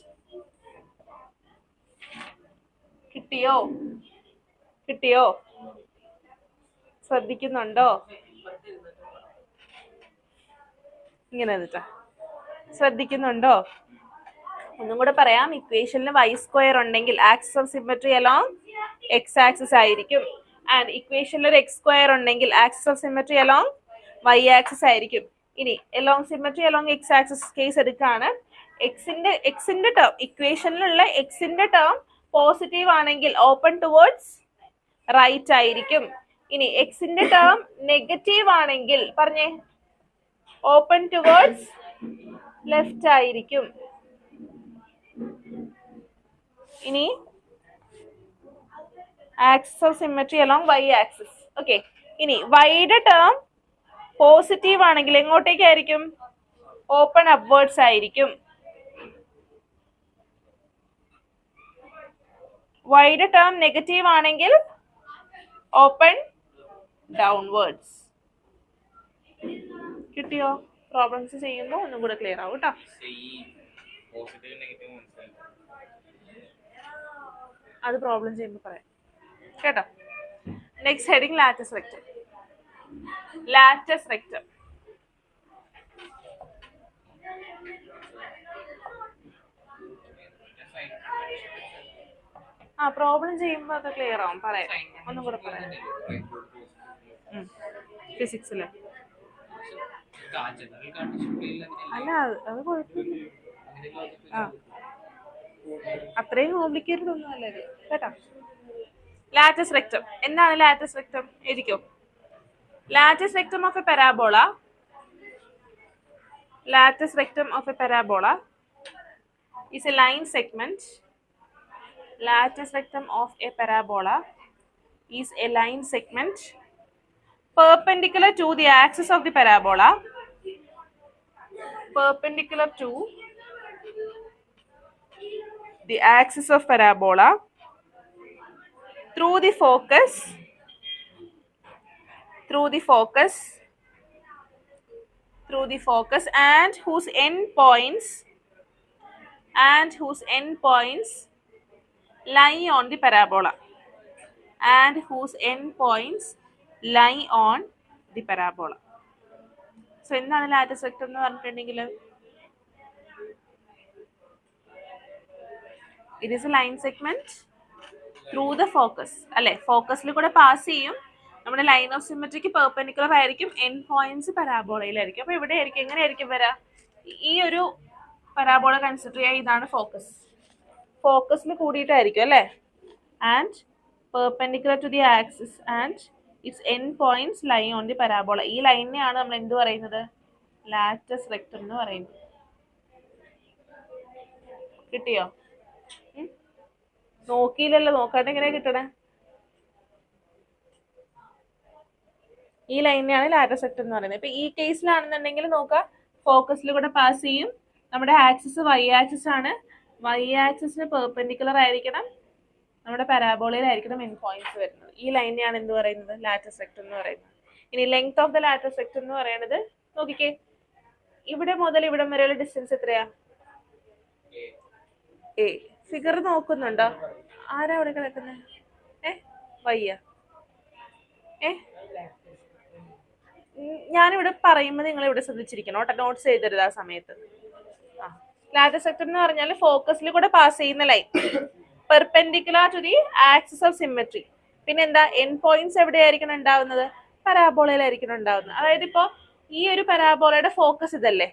S1: കിട്ടിയോ? ശ്രദ്ധിക്കുന്നുണ്ടോ? ഇങ്ങനെ ശ്രദ്ധിക്കുന്നുണ്ടോ? ഒന്നും കൂടെ പറയാം. ഇക്വേഷനിൽ വൈ സ്ക്വയർ ഉണ്ടെങ്കിൽ axis of symmetry along x axis ആയിരിക്കും. ആൻഡ് ഇക്വേഷനിൽ ഒരു എക്സ് സ്ക്വയർ ഉണ്ടെങ്കിൽ axis of symmetry along y axis ആയിരിക്കും. ഇനി along symmetry along x axis case എടുക്കുകയാണ്. എക്സിന്റെ ടേം, ഇക്വേഷനിലുള്ള എക്സിന്റെ ടേം പോസിറ്റീവ് ആണെങ്കിൽ ഓപ്പൺ ടുവേർഡ്സ് റൈറ്റ് ആയിരിക്കും. ഇനി എക്സിന്റെ ടേം നെഗറ്റീവ് ആണെങ്കിൽ പറഞ്ഞേ, ഓപ്പൺ ടുവേർഡ്സ് ലെഫ്റ്റ് ആയിരിക്കും. ഇനി axis of symmetry along y axis. Okay. ഇനി വൈയുടെ ടേം പോസിറ്റീവ് ആണെങ്കിൽ എങ്ങോട്ടേക്കായിരിക്കും? ഓപ്പൺ അപ്വേർഡ്സ് ആയിരിക്കും. വൈയുടെ ടേം നെഗറ്റീവ് ആണെങ്കിൽ ഓപ്പൺ ഡൗൺവേർഡ്സ്. കിട്ടിയോ? പ്രോബ്ലംസ് ചെയ്യുമ്പോൾ ഒന്നും കൂടെ ക്ലിയർ ആവും കേട്ടോ. അത് പ്രോബ്ലം ചെയ്യുമ്പോൾ പറയാം കേട്ടോ. Next heading latus rectum. Problem ചെയ്യുമ്പോൾ അത് ക്ലിയർ ആവും. പറയാം, ഒന്നും കൂടെ പറയാം. ഫിസിക്സിലെ അല്ല, അത് കുഴപ്പമില്ല. അത്രയും കോംപ്ലിക്കേറ്റഡ് ഒന്നും അല്ല ഇത് കേട്ടോ. Latus rectum. എന്താണ് ലാറ്റസ് റെക്റ്റം? എഴുതിക്കോ. Latus rectum of a parabola. Lattice rectum of a parabola is a line segment. Lattice rectum of a parabola is a line segment perpendicular to the axis of the parabola. Perpendicular to the axis of parabola through the focus and whose endpoints lie on the parabola. So എന്താണ് latus vector എന്ന് പറഞ്ഞിട്ടുണ്ടെങ്കിൽ it is A line segment through the focus അല്ലെ, ഫോക്കസിൽ കൂടെ pass ചെയ്യും. നമ്മുടെ line of symmetric perpendicular ആയിരിക്കും, end points പരാബോളയിലായിരിക്കും. അപ്പൊ ഇവിടെ ആയിരിക്കും എങ്ങനെയായിരിക്കും വരാ, ഈ ഒരു പരാബോള കൺസിഡർ ചെയ്യാൻ ഇതാണ് ഫോക്കസ്, ഫോക്കസിൽ കൂടിയിട്ടായിരിക്കും അല്ലെ, and perpendicular to the axis and its end points lie on the parabola. ഈ ലൈനിനെയാണ് നമ്മൾ എന്ത് പറയുന്നത്, ലാറ്റസ് വെക്ടർ എന്ന് പറയുന്നത്. കിട്ടിയോ? നോക്കിയില്ലല്ലോ, നോക്കാണ്ട് എങ്ങനെയാ കിട്ടണേ? ഈ ലൈനെയാണ് ലാറ്റസ് വെക്ടർ എന്ന് പറയുന്നത്. ഇപ്പൊ ഈ കേസിലാണെന്നുണ്ടെങ്കിൽ നോക്കാം, ഫോക്കസിൽ കൂടെ പാസ് ചെയ്യും. നമ്മുടെ ആക്സിസ് വൈ ആക്സിസ് ആണ്, വൈ ആക്സിസിന് പെർപെൻഡിക്കുലർ ആയിരിക്കണം, നമ്മുടെ പരാബോളയിലായിരിക്കണം എൻഡ് പോയിന്റ്സ് വരുന്നത്. ഈ ലൈനെയാണ് എന്ത് പറയുന്നത്, ലാറ്റസ് വെക്ടർ എന്ന് പറയുന്നത്. ഇനി length of the latus vector എന്ന് പറയുന്നത് നോക്കിക്കേ, ഇവിടെ മുതൽ ഇവിടെ വരെയുള്ള ഡിസ്റ്റൻസ് എത്രയാ, എ. ഫിഗർ നോക്കുന്നുണ്ടോ? ആരാ അവിടെ കിടക്കുന്നത്? വയ്യ. ഞാനിവിടെ പറയുമ്പോൾ നിങ്ങൾ ഇവിടെ ശ്രദ്ധിച്ചിരിക്കണം കേട്ടോ, നോട്ട്സ് ചെയ്തരുത് ആ സമയത്ത്. ലാറ്റസ് വെക്ടർ എന്ന് പറഞ്ഞാൽ ഫോക്കസിൽ കൂടെ പാസ് ചെയ്യുന്ന line, perpendicular to the axis of symmetry. പിന്നെ എന്താ, എൻഡ് പോയിന്റ്സ് എവിടെയായിരിക്കണം ഉണ്ടാവുന്നത്, പരാബോളയിലായിരിക്കണം ഉണ്ടാവുന്നത്. അതായത് ഇപ്പോ ഈ ഒരു പരാബോളയുടെ ഫോക്കസ് ഇതല്ലേ,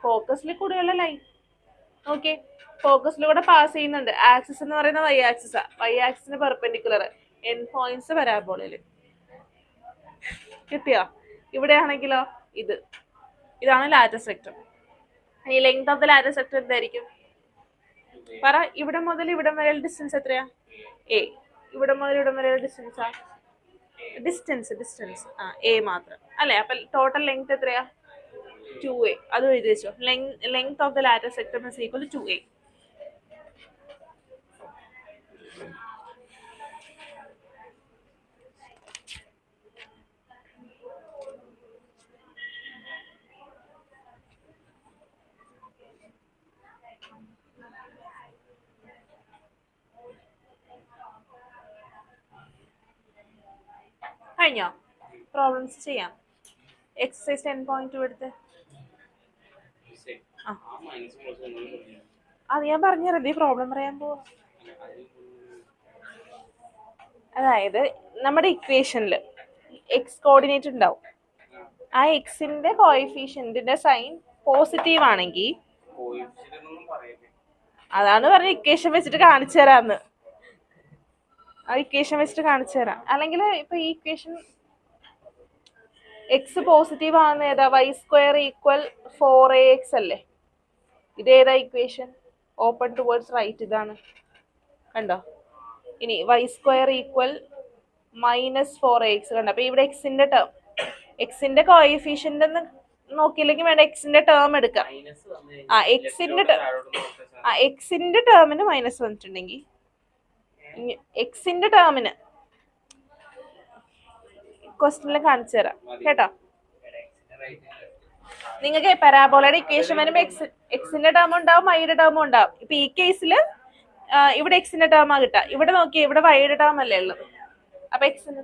S1: ഫോക്കസിൽ കൂടെയുള്ള ലൈൻ ഓക്കെ, ഫോക്കസിലൂടെ പാസ് ചെയ്യുന്നുണ്ട്. ആക്സിസ് എന്ന് പറയുന്ന വൈ ആക്സിസാ, വൈ ആക്സിന് പെർപെൻഡിക്കുലർ, എൻഡ് പോയിന്റ്സ് പരാബോളയില്. കിട്ടിയോ? ഇവിടെ ആണെങ്കിലോ ഇതാണ് ലാറ്റസ് വെക്ടർ. ഈ length of the latus vector എന്തായിരിക്കും പറ? ഇവിടെ മുതൽ ഇവിടം വരെയുള്ള ഡിസ്റ്റൻസ് എത്രയാ, എ. ഇവിടെ മുതൽ ഇവിടം വരെയുള്ള ഡിസ്റ്റൻസാ, ഡിസ്റ്റൻസ് എ മാത്രം അല്ലെ. അപ്പൊ ടോട്ടൽ ലെങ്ത് എത്രയാ, 2a. അത് എഴുതി വെച്ചോ, length of the latus rectum is equal to 2a. കഴിഞ്ഞോ? പ്രോബ്ലംസ് ചെയ്യാം. എക്സസൈസ് 10.2 എടുത്ത് അത് ഞാൻ പറഞ്ഞിരുന്നു, ഈ പ്രോബ്ലം പറയാൻ പോവാ. അതായത് നമ്മുടെ ഇക്വേഷനിൽ എക്സ് കോർഡിനേറ്റ് ഉണ്ടാവും, ആ എക്സിന്റെ കോഎഫിഷ്യന്റിന്റെ സൈൻ പോസിറ്റീവ് ആണെങ്കിൽ, അതാണ് പറഞ്ഞ ഇക്വേഷൻ വെച്ചിട്ട് കാണിച്ചു തരാന്ന്, ആ ഇക്വേഷൻ വെച്ചിട്ട് കാണിച്ചു തരാം. അല്ലെങ്കിൽ ഇപ്പൊ ഈ ഇക്വേഷൻ എക്സ് പോസിറ്റീവ് ആണെന്ന് ഏതാ, വൈ സ്ക്വയർ ഈക്വൽ 4ax അല്ലേ, ഇതേതാ ഇക്വേഷൻ, ഓപ്പൺ ടുവേർഡ്സ് റൈറ്റ്, ഇതാണ് കണ്ടോ. ഇനി വൈ സ്ക്വയർ ഈക്വൽ -4ax കണ്ടോ. അപ്പൊ ഇവിടെ എക്സിന്റെ ടേം, എക്സിന്റെ കോഎഫിഷ്യന്റ് നോക്കിയില്ലെങ്കിൽ വേണ്ട, എക്സിന്റെ ടേം എടുക്കാം. എക്സിന്റെ ടേമിന് മൈനസ് വന്നിട്ടുണ്ടെങ്കിൽ, എക്സിന്റെ ടേമിന് ക്വസ്റ്റ്യനിൽ കാണിച്ചു തരാം കേട്ടോ. നിങ്ങൾക്ക് പരാബോളയുടെ ഇക്വേഷൻ വരുമ്പോ എക്സിന്റെ ടേം ഉണ്ടാവും, വൈയുടെ ടേമും ഉണ്ടാവും. ഇപ്പൊ ഈ കേസിൽ ഇവിടെ എക്സിന്റെ ടേമാ കിട്ടാ, ഇവിടെ നോക്കിയേ ഇവിടെ വൈയുടെ ടേം അല്ലേ ഉള്ളത്. അപ്പൊ എക്സിന്റെ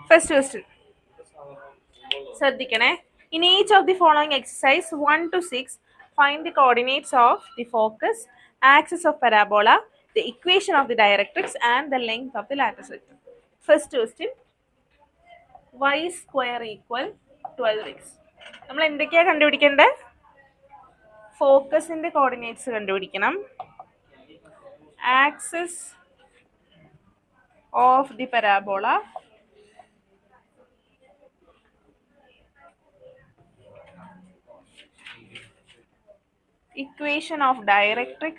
S1: ഫസ്റ്റ് ക്വസ്റ്റ്യൻ ശ്രദ്ധിക്കണേ. In each of the following exercise 1 to 6, find the coordinates of the focus, axis of parabola, the equation of the directrix and the length of the lattice vector. First question, y square equal 12x. നമ്മൾ എന്തൊക്കെയാ കണ്ടുപിടിക്കേണ്ടത്? ഫോക്കസിന്റെ coordinates കണ്ടുപിടിക്കണം, axis of the parabola, equation of directrix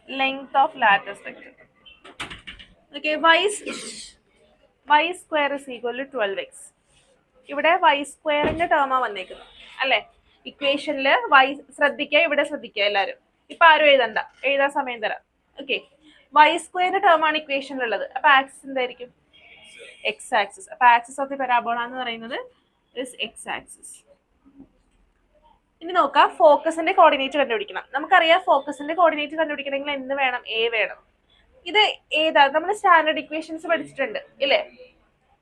S1: length of lattice vector. Okay, y square is equal to 12x. ഇവിടെ y സ്ക്വയറിന്റെ ടേമാ വന്നേക്കുന്നത് അല്ലെ. ഇക്വേഷനിൽ y ശ്രദ്ധിക്കുക, ഇവിടെ ശ്രദ്ധിക്കുക എല്ലാവരും. ഇപ്പൊ ആരും എഴുതണ്ട, എഴുതാൻ സമയം തരാം. ഓക്കെ, y സ്ക്വയറിന്റെ ടേമാണ് ഇക്വേഷനിലുള്ളത്. അപ്പൊ ആക്സിസ് എന്തായിരിക്കും? X axis. അപ്പൊ ആക്സിസ് ഓഫ് ദി പരാബോള എന്ന് പറയുന്നത് എക്സ് ആക്സിസ്. ഇനി നോക്കാം, ഫോക്കസിന്റെ കോർഡിനേറ്റ് കണ്ടുപിടിക്കണം. നമുക്കറിയാം ഫോക്കസിന്റെ കോർഡിനേറ്റ് കണ്ടുപിടിക്കണമെങ്കിൽ എന്ത് വേണം? എ വേണം. ഇത് ഏതാ? നമ്മൾ സ്റ്റാൻഡേർഡ് ഇക്വേഷൻസ് പഠിച്ചിട്ടുണ്ട് ഇല്ലേ?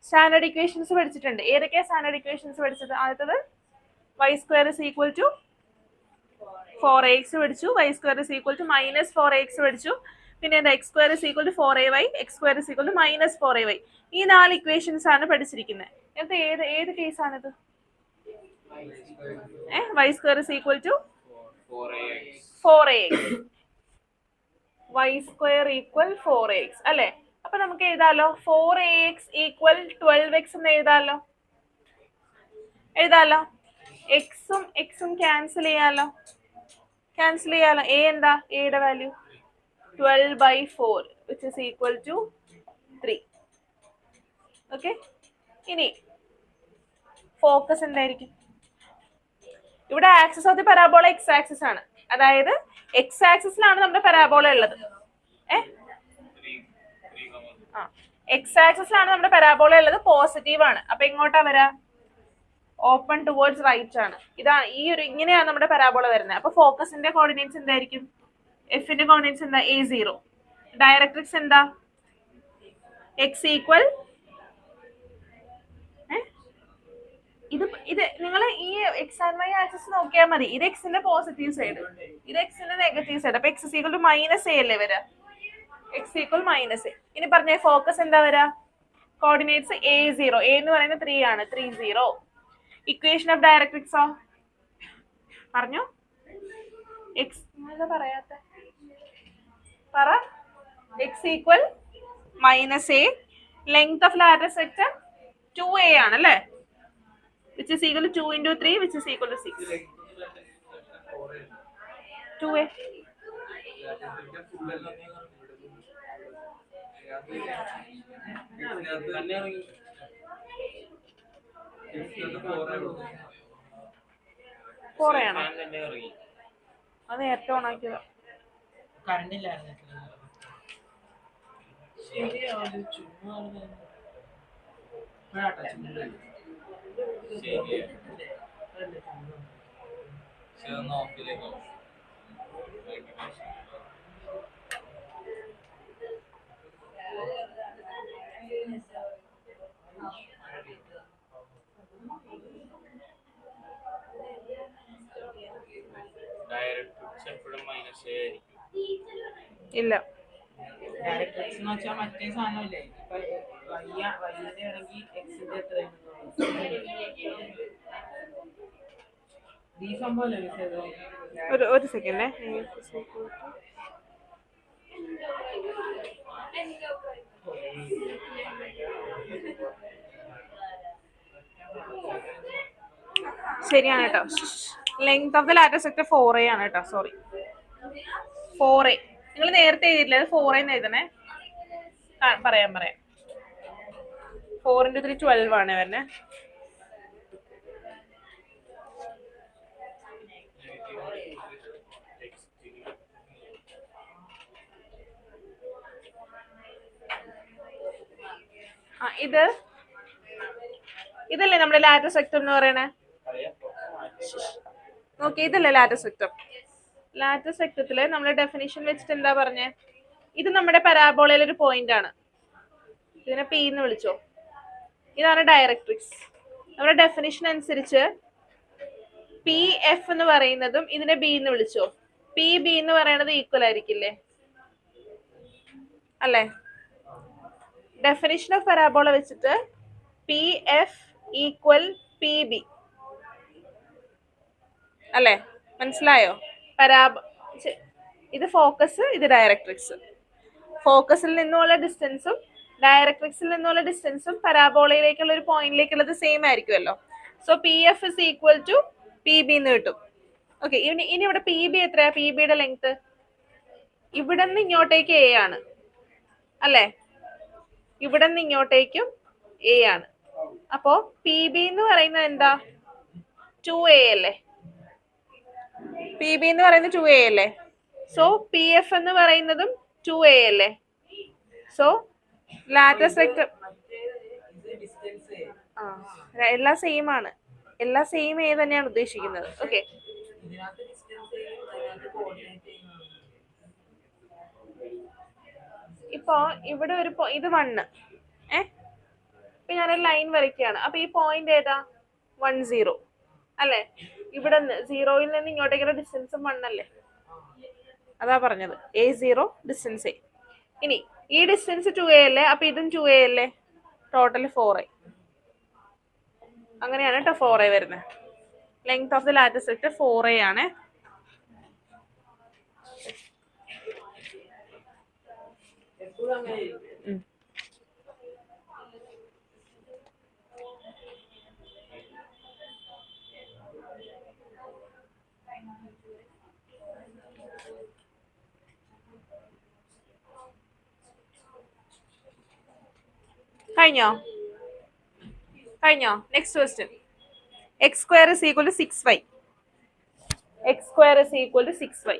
S1: സ്റ്റാൻഡേർഡ് ഇക്വേഷൻസ് പഠിച്ചിട്ടുണ്ട്. ഏതൊക്കെയാ സ്റ്റാൻഡേർഡ് ഇക്വേഷൻസ് പഠിച്ചത്? ആദ്യത്തത് y square is equal to 4ax പഠിച്ചു, y square is equal to minus 4ax പഠിച്ചു. പിന്നെ എന്താ? X square is equal to 4ay, x square is equal to minus 4ay. ഈ 4 ഇക്വേഷൻസ് ആണ് പഠിച്ചിരിക്കുന്നത്. എന്നിട്ട് ഏത് കേസാണിത്? y square is equal to 4ax, y square equal 4ax അല്ലെ? അപ്പൊ നമുക്ക് എഴുതാലോ 4ax ഈക്വൽ 12x എന്ന് എഴുതാലോ. എക്സും ക്യാൻസൽ ചെയ്യാലോ. എ എന്താ? എയുടെ value 12/4 which is equal to 3. Okay, ഇനി ഫോക്കസ് എന്തായിരിക്കും? ഇവിടെ axis of the parabola X axis ആണ്. അതായത് എക്സ് ആക്സിസിലാണ് നമ്മുടെ പരാബോള ഉള്ളത്. എക്സ് ആക്സിസിലാണ് നമ്മുടെ പരാബോള ഉള്ളത്, പോസിറ്റീവ് ആണ്. അപ്പൊ എങ്ങോട്ടാ വരാ? ഓപ്പൺ ടുവേർഡ്സ് റൈറ്റ് ആണ്. ഇതാണ് ഇങ്ങനെയാണ് നമ്മുടെ പരാബോള വരുന്നത്. അപ്പൊ ഫോക്കസിന്റെ കോർഡിനേറ്റ്സ് എന്തായിരിക്കും? എഫിന്റെ കോർഡിനേറ്റ്സ് എന്താ? A0. ഡയറക്ട്രിക്സ് എന്താ? എക്സ് ഈക്വൽ ഇത് നിങ്ങൾ ഈ എക്സ് ആൻഡ് വൈ ആക്സിസ് നോക്കിയാൽ മതി. ഇത് എക്സിന്റെ പോസിറ്റീവ് സൈഡ്, ഇത് എക്സിന്റെ നെഗറ്റീവ് സൈഡ്. അപ്പൊ x equal to minus a അല്ലേ വരാ? X equal minus a. ഇനി പറഞ്ഞ ഫോക്കസ് എന്താ വരാ? Coordinates A0. എ എന്ന് പറയുന്നത് 3 ആണ്, 30. ഇക്വേഷൻ ഓഫ് ഡയറക്ട്രിക്സോ പറഞ്ഞു? എക്സ് പറയാത്ത പറ. X equal minus A, length of latus vector 2a ആണ് അല്ലേ? which is equal to 2 into 3 which is equal to 6. 2a. പോറയാണോ? അത് നേരത്തെ ഓണാക്കിയതാ. ഇല്ല,
S2: ഡയറക്ട്രിക്സ് എന്ന് വെച്ചാൽ മറ്റേ സാധനമില്ലേ? ആണെങ്കിൽ എക്സിന്റെ എത്ര ഈ സംഭവം
S1: ഒരു സെക്കൻഡ്. ശരിയാണ് കേട്ടോ. Length of the latus vector 4a ആണ് കേട്ടോ. Sorry, 4a. നിങ്ങൾ നേരത്തെ എഴുതിയിട്ടില്ല, അത് 4a എന്ന് എഴുതണേ. പറയാം. 4 into 3 12 ആണ് വരുന്നത്. ഇതല്ലേ നമ്മുടെ ലാറ്റസ് വെക്ടർ എന്ന് പറയണേ? നോക്കി, ഇതല്ലേ ലാറ്റസ് വെക്ടർ? ലാറ്റസ് വെക്ടറില് നമ്മുടെ ഡെഫിനിഷൻ വെച്ചിട്ട് എന്താ പറഞ്ഞേ? ഇത് നമ്മുടെ പരാബോളയിൽ ഒരു പോയിന്റ് ആണ്. ഇതിനെ പി എന്ന് വിളിച്ചോ. ഇതാണ് ഡയറക്ട്രിക്സ്. നമ്മുടെ ഡെഫിനിഷൻ അനുസരിച്ച് പി എഫ് എന്ന് പറയുന്നതും ഇതിനെ ബി എന്ന് വിളിച്ചോ. പി ബി എന്ന് പറയുന്നത് ഈക്വൽ ആയിരിക്കില്ലേ? അല്ലേ? ഡെഫിനിഷൻ ഓഫ് പരാബോള വെച്ചിട്ട് P F equal P B അല്ലേ? മനസ്സിലായോ? ഇത് ഫോക്കസ്, ഇത് ഡയറക്ട്രിക്സ്. ഫോക്കസിൽ നിന്നുള്ള ഡിസ്റ്റൻസും ഡയറക്ട്രിക്സിൽ നിന്നുള്ള ഡിസ്റ്റൻസും പരാബോളയിലേക്കുള്ള ഒരു പോയിന്റിലേക്കുള്ളത് സെയിം ആയിരിക്കുമല്ലോ. So P F is equal to P B എന്ന് കിട്ടും. ഓക്കെ, ഇനി ഇവിടെ പി ബി എത്രയാ? പി ബിയുടെ ലെങ്ത് ഇവിടെ നിന്ന് ഇങ്ങോട്ടേക്ക് എ ആണ് അല്ലേ? ഇവിടെ നിന്ന് ഇങ്ങോട്ടേക്കും എ ആണ്. അപ്പോ പി ബി എന്ന് പറയുന്നത് എന്താ? 2a അല്ലേ? പി ബി എന്ന് പറയുന്നത് 2a അല്ലേ? സോ പി എഫ് എന്ന് പറയുന്നതും 2a അല്ലേ? സോ ലാറ്റസ് വെക്ടർ എല്ലാം സെയിം ആണ്. എല്ലാം സെയിം എ തന്നെയാണ് ഉദ്ദേശിക്കുന്നത്. ഓക്കെ, ഇപ്പോ ഇവിടെ ഒരു ഇത് 1 ഇപ്പൊ ഞാനൊരു ലൈൻ വരയ്ക്കുകയാണ്. അപ്പൊ ഈ പോയിന്റ് ഏതാ? 1 0 അല്ലേ? ഇവിടെ നിന്ന് 0യിൽ നിന്ന് ഇങ്ങോട്ടേക്കുള്ള ഡിസ്റ്റൻസും 1 അല്ലേ? അതാ പറഞ്ഞത് a0 ഡിസ്റ്റൻസ് a. ഇനി ഈ ഡിസ്റ്റൻസ് 2a അല്ലേ? അപ്പൊ ഇതും 2a അല്ലേ? Total 4a. അങ്ങനെയാണ് കേട്ടോ 4a വരുന്നത്. Length of the latus rectum 4a ആണ്. കഴിഞ്ഞോ? Next question. X square is equal to 6y. X square is equal to 6y.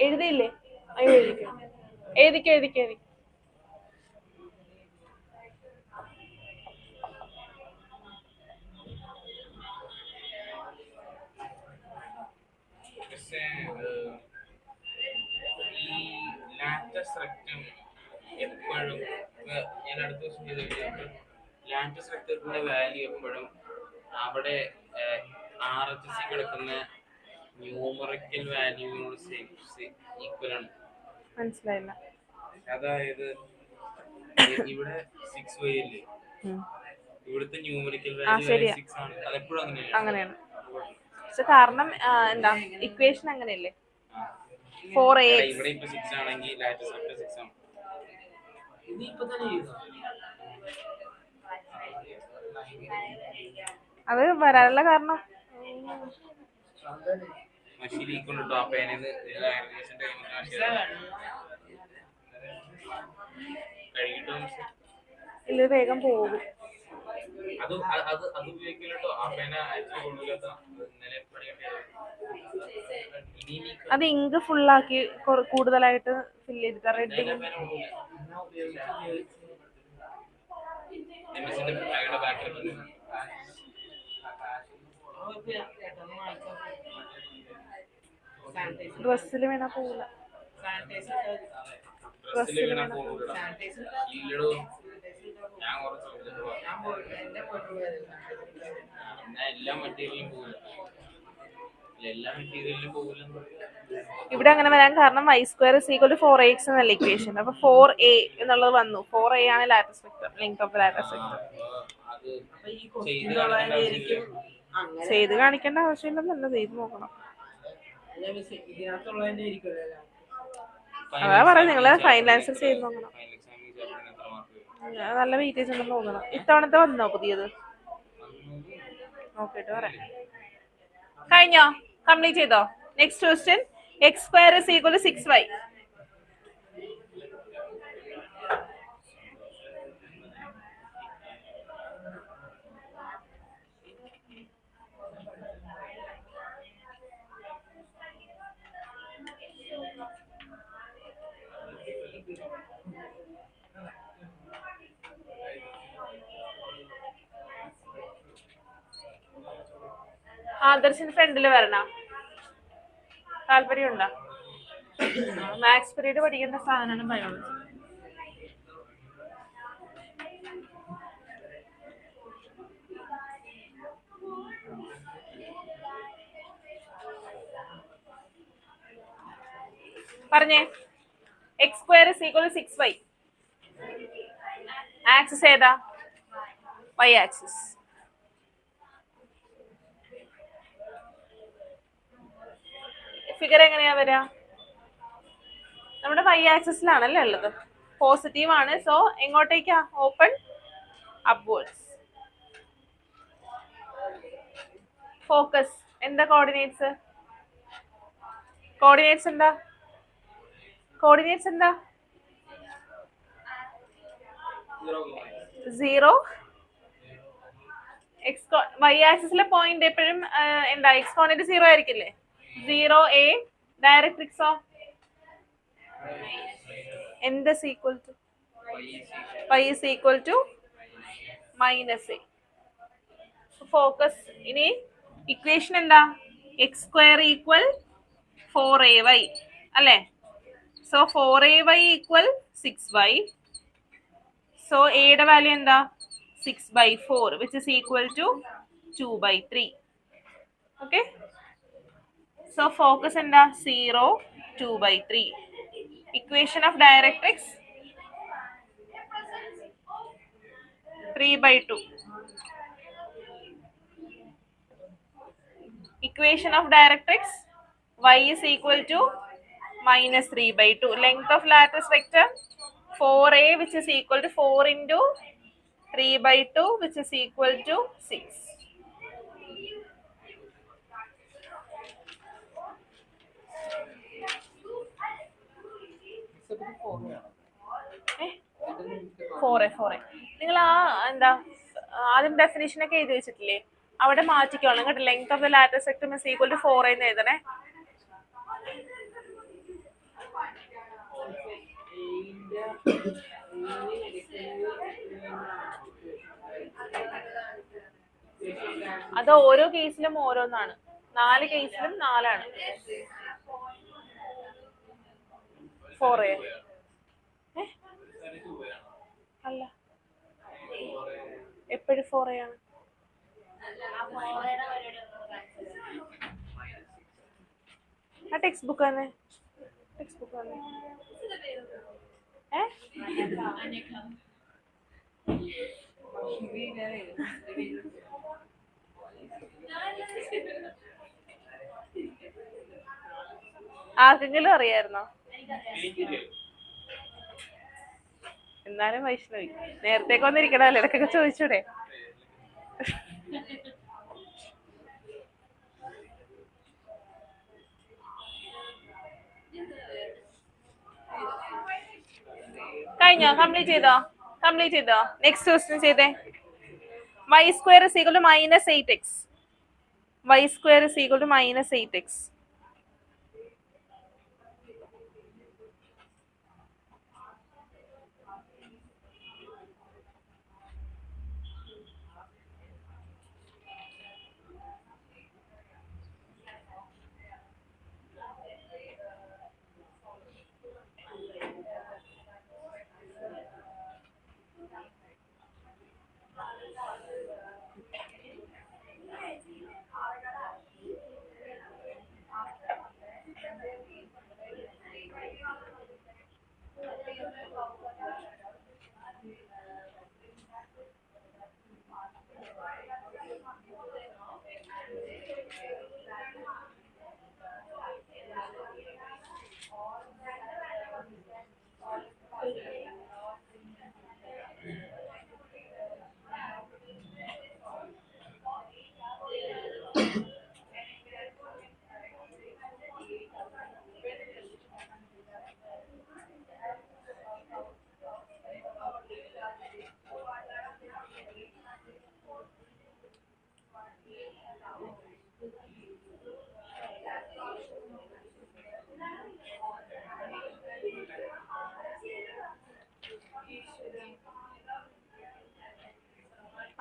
S1: എഴുതിയില്ലേ? അയ്യോ, എഴുതിക്കോ.
S3: ഈ ലാറ്റസ് റെക്ടം എപ്പോഴും ഞാൻ അടുത്ത ദിവസം ചെയ്തിട്ടുണ്ട്. ലാറ്റസ് റെക്ടത്തിന്റെ വാല്യൂ എപ്പോഴും അവിടെ RHS കിടക്കുന്ന ന്യൂമറിക്കൽ വാല്യൂവിനോട് ഈക്വൽ ആണ്.
S1: മനസ്സിലായില്ല.
S3: അതായത് ഇവിടെ 6y അല്ലേ, ഇവിടുത്തെ ന്യൂമറിക്കൽ വാല്യൂ 6 ആണ്. അതെപ്പോഴും അങ്ങനെയാണ്.
S1: കാരണം എന്താ ഇക്വേഷൻ അങ്ങനെയല്ലേ? 4ax
S3: ഇവിടെ ഇപ്പൊ 6 ആണെങ്കിൽ ലാറ്റസ് റെക്ടം 6 ആണ്.
S1: അത് വരാനുള്ള കാരണം
S3: മഷീൻ ഈക്വൽ ടു ആ പേനന്ന് ഏകദേശം കഴിയിട്ടും
S1: ഇല്ല, വേഗം പോകും.
S3: അത് ഉപയോഗിക്കില്ലോ. ആ പേന അയച്ചു കൊള്ളില്ലാത്ത ഇന്നലെ
S1: അത് ഇങ്ക് ഫുള്ളാക്കി കൂടുതലായിട്ട് ഫില്ല് ചെയ്തിട്ട് റെഡ് ഡ്രസ്സിൽ വീണാ പോകില്ല. ഇവിടെ അങ്ങനെ വരാൻ കാരണം y square is equal to 4ax എന്നല്ല ഇക്വേഷൻ. അപ്പൊ 4a എന്നുള്ളത് വന്നു. 4a ആണ് latus rectum, length of latus rectum. ചെയ്ത് കാണിക്കേണ്ട ആവശ്യമില്ലെന്നല്ല, ചെയ്ത് നോക്കണം. അതാ പറയാം, നിങ്ങള് ഫൈനൽ ആൻസർ ചെയ്ത് നോക്കണം. നല്ല വെയിറ്റേജ് ഉണ്ടെന്ന് തോന്നണം. ഇത്തവണത്തെ വന്നോ പുതിയത്? നോക്കിട്ട് പറയാം. കഴിഞ്ഞോ? കംപ്ലീറ്റ് ചെയ്തോ? Next question. X square is equal to 6y. ആദർശിന് ഫ്രണ്ടിൽ വരണം. താല്പര്യമുണ്ടോ? മാത്സ് പീരീഡ് പഠിക്കേണ്ട സാധനമാണ് ബയോളജി. പറഞ്ഞേ. X square is equal to 6y. Axis ഏതാ? y axis. ഫിഗർ എങ്ങനെയാ വരാ? നമ്മുടെ y ആക്സിസിലാണല്ലേ ഉള്ളത്. പോസിറ്റീവ് ആണ്. സോ എങ്ങോട്ടേക്കാ? Open upwards. Focus എന്താ കോർഡിനേറ്റ്സ്? കോർഡിനേറ്റ്സ് എന്താ? കോർഡിനേറ്റ്സ് എന്താ? 0 y ആക്സിസിലെ പോയിന്റ് എപ്പോഴും എന്താ എക്സ് കോർഡിനേറ്റ് 0 ആയിരിക്കില്ലേ? 0 a ഡയറക്ട്രിക്സോ എന്ത് equal to y is equal to minus a. Focus ഇനി ഇക്വേഷൻ എന്താ? എക്സ് സ്ക്വയർ ഈക്വൽ 4ay അല്ലേ? So 4ay equal 6y. So എയുടെ വാല്യൂ എന്താ? 6/4 which is equal to 2/3. Okay, so focus എന്താ? 0 2/3. equation of directrix 3/2. equation of directrix y is equal to minus 3/2. length of lattice vector 4a which is equal to 4 into 3/2 which is equal to 6. ഫോറെ നിങ്ങൾ ആ എന്താ ആദ്യം definition ഒക്കെ എഴുതി വെച്ചിട്ടില്ലേ? അവിടെ മാറ്റിക്കോളാം കേട്ടോ. Length of the latus rectum is equal to 4 എന്ന് എഴുതണേ. അത് ഓരോ കേസിലും ഓരോന്നാണ്. 4 കേസിലും 4 4 അല്ല, എപ്പോഴും 4 ആണ്. ആ ടെക്സ്റ്റ് ബുക്ക് തന്നെ. ടെക്സ്റ്റ് ബുക്ക് തന്നെ. ആർക്കെങ്കിലും അറിയായിരുന്നോ? എന്നാലും വൈഷ്ണവി നേരത്തേക്ക് വന്നിരിക്കണല്ലേ, ഇടയ്ക്കൊക്കെ ചോദിച്ചൂടെ? കഴിഞ്ഞോ? കംപ്ലീറ്റ് ചെയ്തോ? നെക്സ്റ്റ് ക്വസ്റ്റ്യൻ ചെയ്തേ. y square is equal to minus 8x. y square is equal to minus 8x.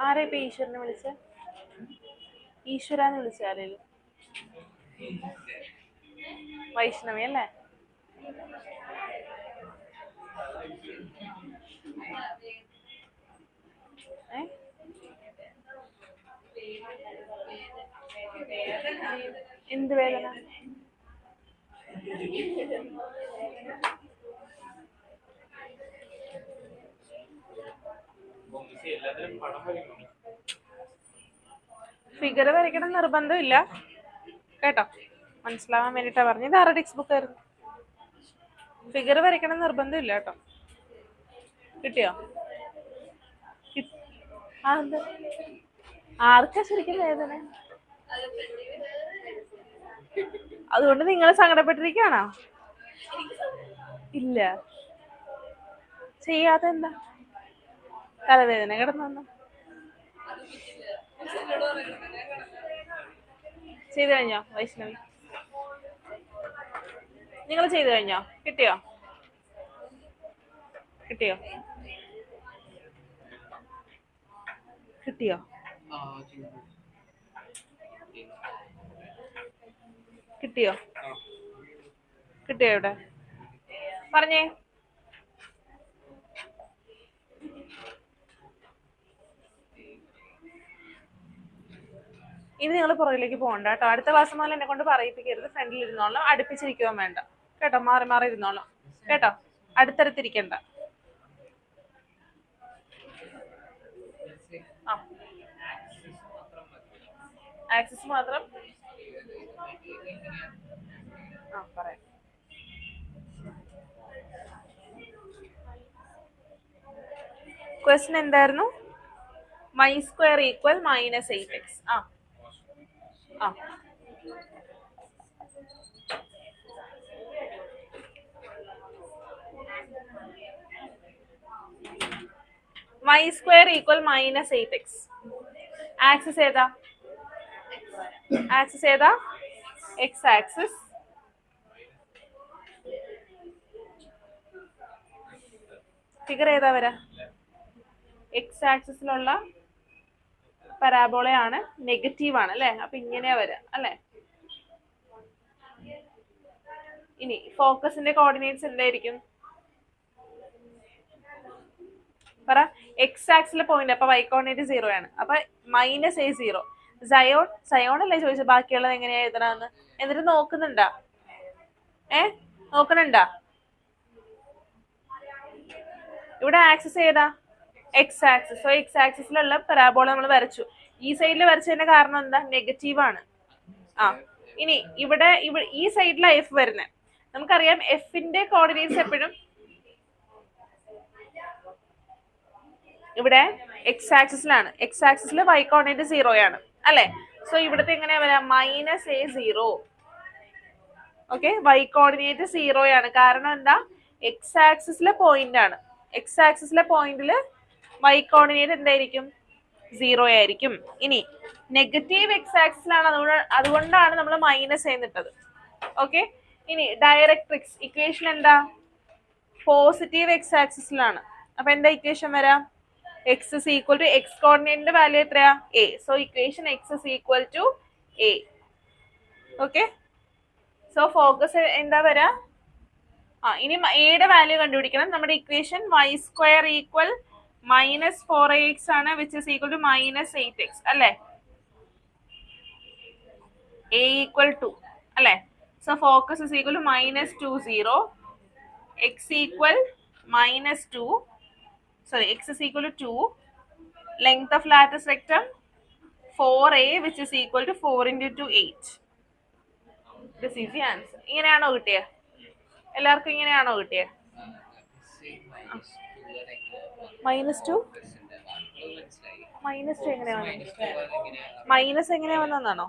S1: ആരെ ഇപ്പൊ ഈശ്വരനെ വിളിച്ച? ഈശ്വരാന്ന് വിളിച്ച ആരേലും? വൈഷ്ണവി അല്ലേ? എന്ത് വേദന? ഫിഗർ വരയ്ക്കണം നിർബന്ധമില്ല കേട്ടോ, മനസ്സിലാവാൻ വേണ്ടിട്ടാ പറഞ്ഞു. ഇത് ആരുടെ ടെക്സ്റ്റ് ബുക്ക് ആയിരുന്നു? ഫിഗർ വരയ്ക്കണം നിർബന്ധമില്ല കേട്ടോ. കിട്ടിയോ? ആ എന്താ ആർക്കാ ശരിക്കും വേദന? അതുകൊണ്ട് നിങ്ങൾ സങ്കടപ്പെട്ടിരിക്കുകയാണോ? ഇല്ല. ചെയ്യാതെ എന്താ? തലവേദന കിടന്നു ചെയ്തു കഴിഞ്ഞോ വൈഷ്ണവി? നിങ്ങൾ ചെയ്തു കഴിഞ്ഞോ? കിട്ടിയോ? കിട്ടിയോ? കിട്ടിയോ? കിട്ടിയോ? കിട്ടിയോ? ഇവിടെ പറഞ്ഞേ. ഇനി നിങ്ങൾ പുറകിലേക്ക് പോകണ്ട കേട്ടോ. അടുത്ത ക്ലാസ് മുതൽ എന്നെ കൊണ്ട് പറയിപ്പിക്കരുത്. ഫ്രണ്ടിൽ ഇരുന്നോളാം, അടുപ്പിച്ചിരിക്കുവാൻ വേണ്ട കേട്ടോ. മാറി മാറി ഇരുന്നോളാം കേട്ടോ. അടുത്തടുത്തിരിക്കണ്ട. ആ ആക്സിസ് മാത്രം. ആ പറയാം. ക്വസ്റ്റ്യൻ എന്തായിരുന്നു? y square equal -8x. ആ ആ y square equal -8x. Axis ഏതാ? ആക്സിസ് ഏതാ? X axis. ഫിഗർ ഏതാ വരാ? എക്സ് ആക്സിസിലുള്ള പരാബോളയാണ്, നെഗറ്റീവ് ആണ് അല്ലെ? അപ്പൊ ഇങ്ങനെയാ വരാ അല്ലെ? ഇനി ഫോക്കസിന്റെ കോർഡിനേറ്റ്സ് എന്തായിരിക്കും? പറ. എക്സ് ആക്സിലെ പോയിന്റ്, അപ്പൊ y കോർഡിനേറ്റ് 0 ആണ്. അപ്പൊ -a0. സയോൺ അല്ലേ ചോദിച്ചത്? ബാക്കിയുള്ളത് എങ്ങനെയാ എഴുതണമെന്ന് എന്നിട്ട് നോക്കുന്നുണ്ടാ? നോക്കണുണ്ടാ? ഇവിടെ ആക്സിസ് ഏതാ? X axis. സോ എക്സ് ആക്സിസിലുള്ള പരാബോള നമ്മൾ വരച്ചു. ഈ സൈഡിൽ വരച്ചതിന്റെ കാരണം എന്താ? നെഗറ്റീവ് ആണ്. ആ ഇനി ഇവിടെ ഈ സൈഡിലാണ് എഫ് വരുന്നത്. നമുക്കറിയാം എഫിന്റെ കോർഡിനേറ്റ്സ് എപ്പോഴും ഇവിടെ എക്സ് ആക്സിസിലാണ്. എക്സ് ആക്സിസിൽ y കോർഡിനേറ്റ് 0 ആണ് അല്ലെ? സോ ഇവിടുത്തെ എങ്ങനെയാ വരാം? -a0. ഓക്കെ, y കോർഡിനേറ്റ് 0 ആണ്. കാരണം എന്താ? എക്സ് ആക്സിസിലെ പോയിന്റ് ആണ്. എക്സ് ആക്സിസിലെ പോയിന്റിൽ y കോർഡിനേറ്റ് എന്തായിരിക്കും? 0 ആയിരിക്കും. ഇനി നെഗറ്റീവ് എക്സ് ആക്സിസിലാണ്, അതുകൊണ്ടാണ് നമ്മൾ മൈനസ് എന്നിട്ടത്. ഓക്കെ, ഇനി ഡയറക്ട്രിക്സ് ഇക്വേഷൻ എന്താ? പോസിറ്റീവ് എക്സ് ആക്സിസിലാണ്. അപ്പൊ എന്താ ഇക്വേഷൻ വരാം? x is equal to x കോർഡിനേറ്റിന്റെ വാല്യൂ എത്രയാ? a. So equation x is equal to a. Okay, so focus എന്താ വരാ? ഇനി a യുടെ വാല്യൂ കണ്ടുപിടിക്കണം. നമ്മുടെ equation y square equal -4ax ആണ്, which is equal to -8x അല്ലെ? a ഈക്വൽ 2 അല്ലെ? So focus is equal to -20, x equal -2. Sorry, x is equal to 2. Length of lattice rectum 4a, which is equal to 4 into 2, 8. This is the answer. ഇങ്ങനെയാണോ കിട്ടിയ? എല്ലാവർക്കും ഇങ്ങനെയാണോ കിട്ടിയ? -2 എങ്ങനെയാ വന്നത്? Minus എങ്ങനെയാ വന്നതാണോ?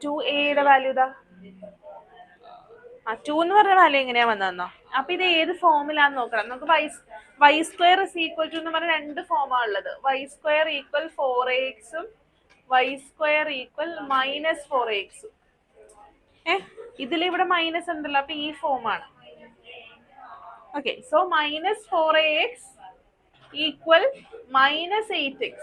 S1: 2a യുടെ വാല്യൂ ഇതാ. 2 എന്ന് പറഞ്ഞ വാല്യൂ എങ്ങനെയാ വന്നതെന്നോ? അപ്പൊ ഇത് ഏത് ഫോമിലാന്ന് നോക്കണം. നമുക്ക് y square is equal to എന്ന് പറഞ്ഞ രണ്ട് ഫോമാ ഉള്ളത്. y സ്ക്വയർ ഈക്വൽ 4ax ഉം y സ്ക്വയർ ഈക്വൽ -4ax ഉം. ഇതിലിവിടെ മൈനസ് ഉണ്ടല്ലോ, അപ്പൊ ഈ ഫോമാണ്. Okay, so -4ax equal -8x.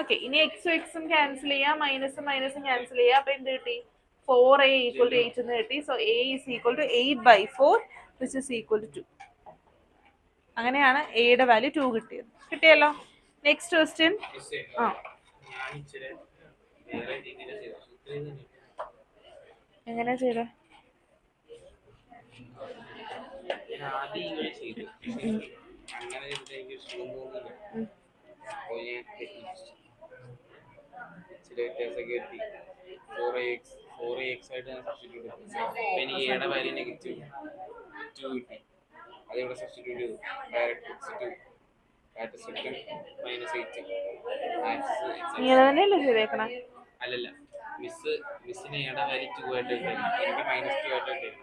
S1: Okay, ഇനി എക്സും എക്സും ക്യാൻസൽ ചെയ്യാം, മൈനസും മൈനസും ക്യാൻസൽ ചെയ്യാം. അപ്പൊ എന്ത് കിട്ടി? 4a equal to 8 എന്ന് കിട്ടി. So a is equal to 8/4, which is equal to 2. അങ്ങനെയാണ് a യുടെ വാല്യൂ 2 കിട്ടിയത്. കിട്ടിയല്ലോ. Next question. എങ്ങനെ ചെയ്ത?
S3: ടു കിട്ടി. അതിവിടെ സബ്സ്റ്റിറ്റ്യൂട്ട് ചെയ്തു. Directrix to data set -8 access
S1: ഇങ്ങനെ തന്നെയല്ലേ ചെയ്തേക്കണേ?
S3: അല്ലല്ല, മിസ്സിന് ഏടാ വാല്യൂ 2 ആയിട്ട് കിട്ടി. എനിക്ക് -2 ആയിട്ട് കിട്ടി.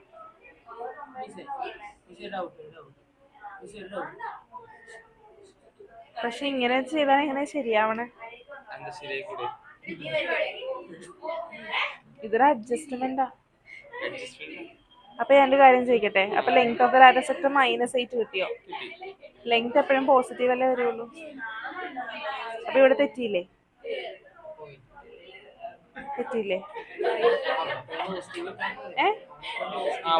S1: പക്ഷെ ഇങ്ങനെ ചെയ്താൽ എങ്ങനെ ശരിയാവണേ?
S3: എന്താ ശരിയായിക്കൂടെ?
S1: ഇതൊരു അഡ്ജസ്റ്റ്മെന്റാ.
S3: അഡ്ജസ്റ്റ്മെന്റ്
S1: അപ്പൊ ഞാനൊരു കാര്യം ചോദിക്കട്ടെ, അപ്പൊ length of the data set -8 കിട്ടിയോ?
S3: കിട്ടി.
S1: ലെങ്ത് എപ്പോഴും പോസിറ്റീവ് അല്ലേ വരുള്ളൂ. അപ്പൊ ഇവിടെ തെറ്റിയില്ലേ? തെറ്റിയില്ലേ?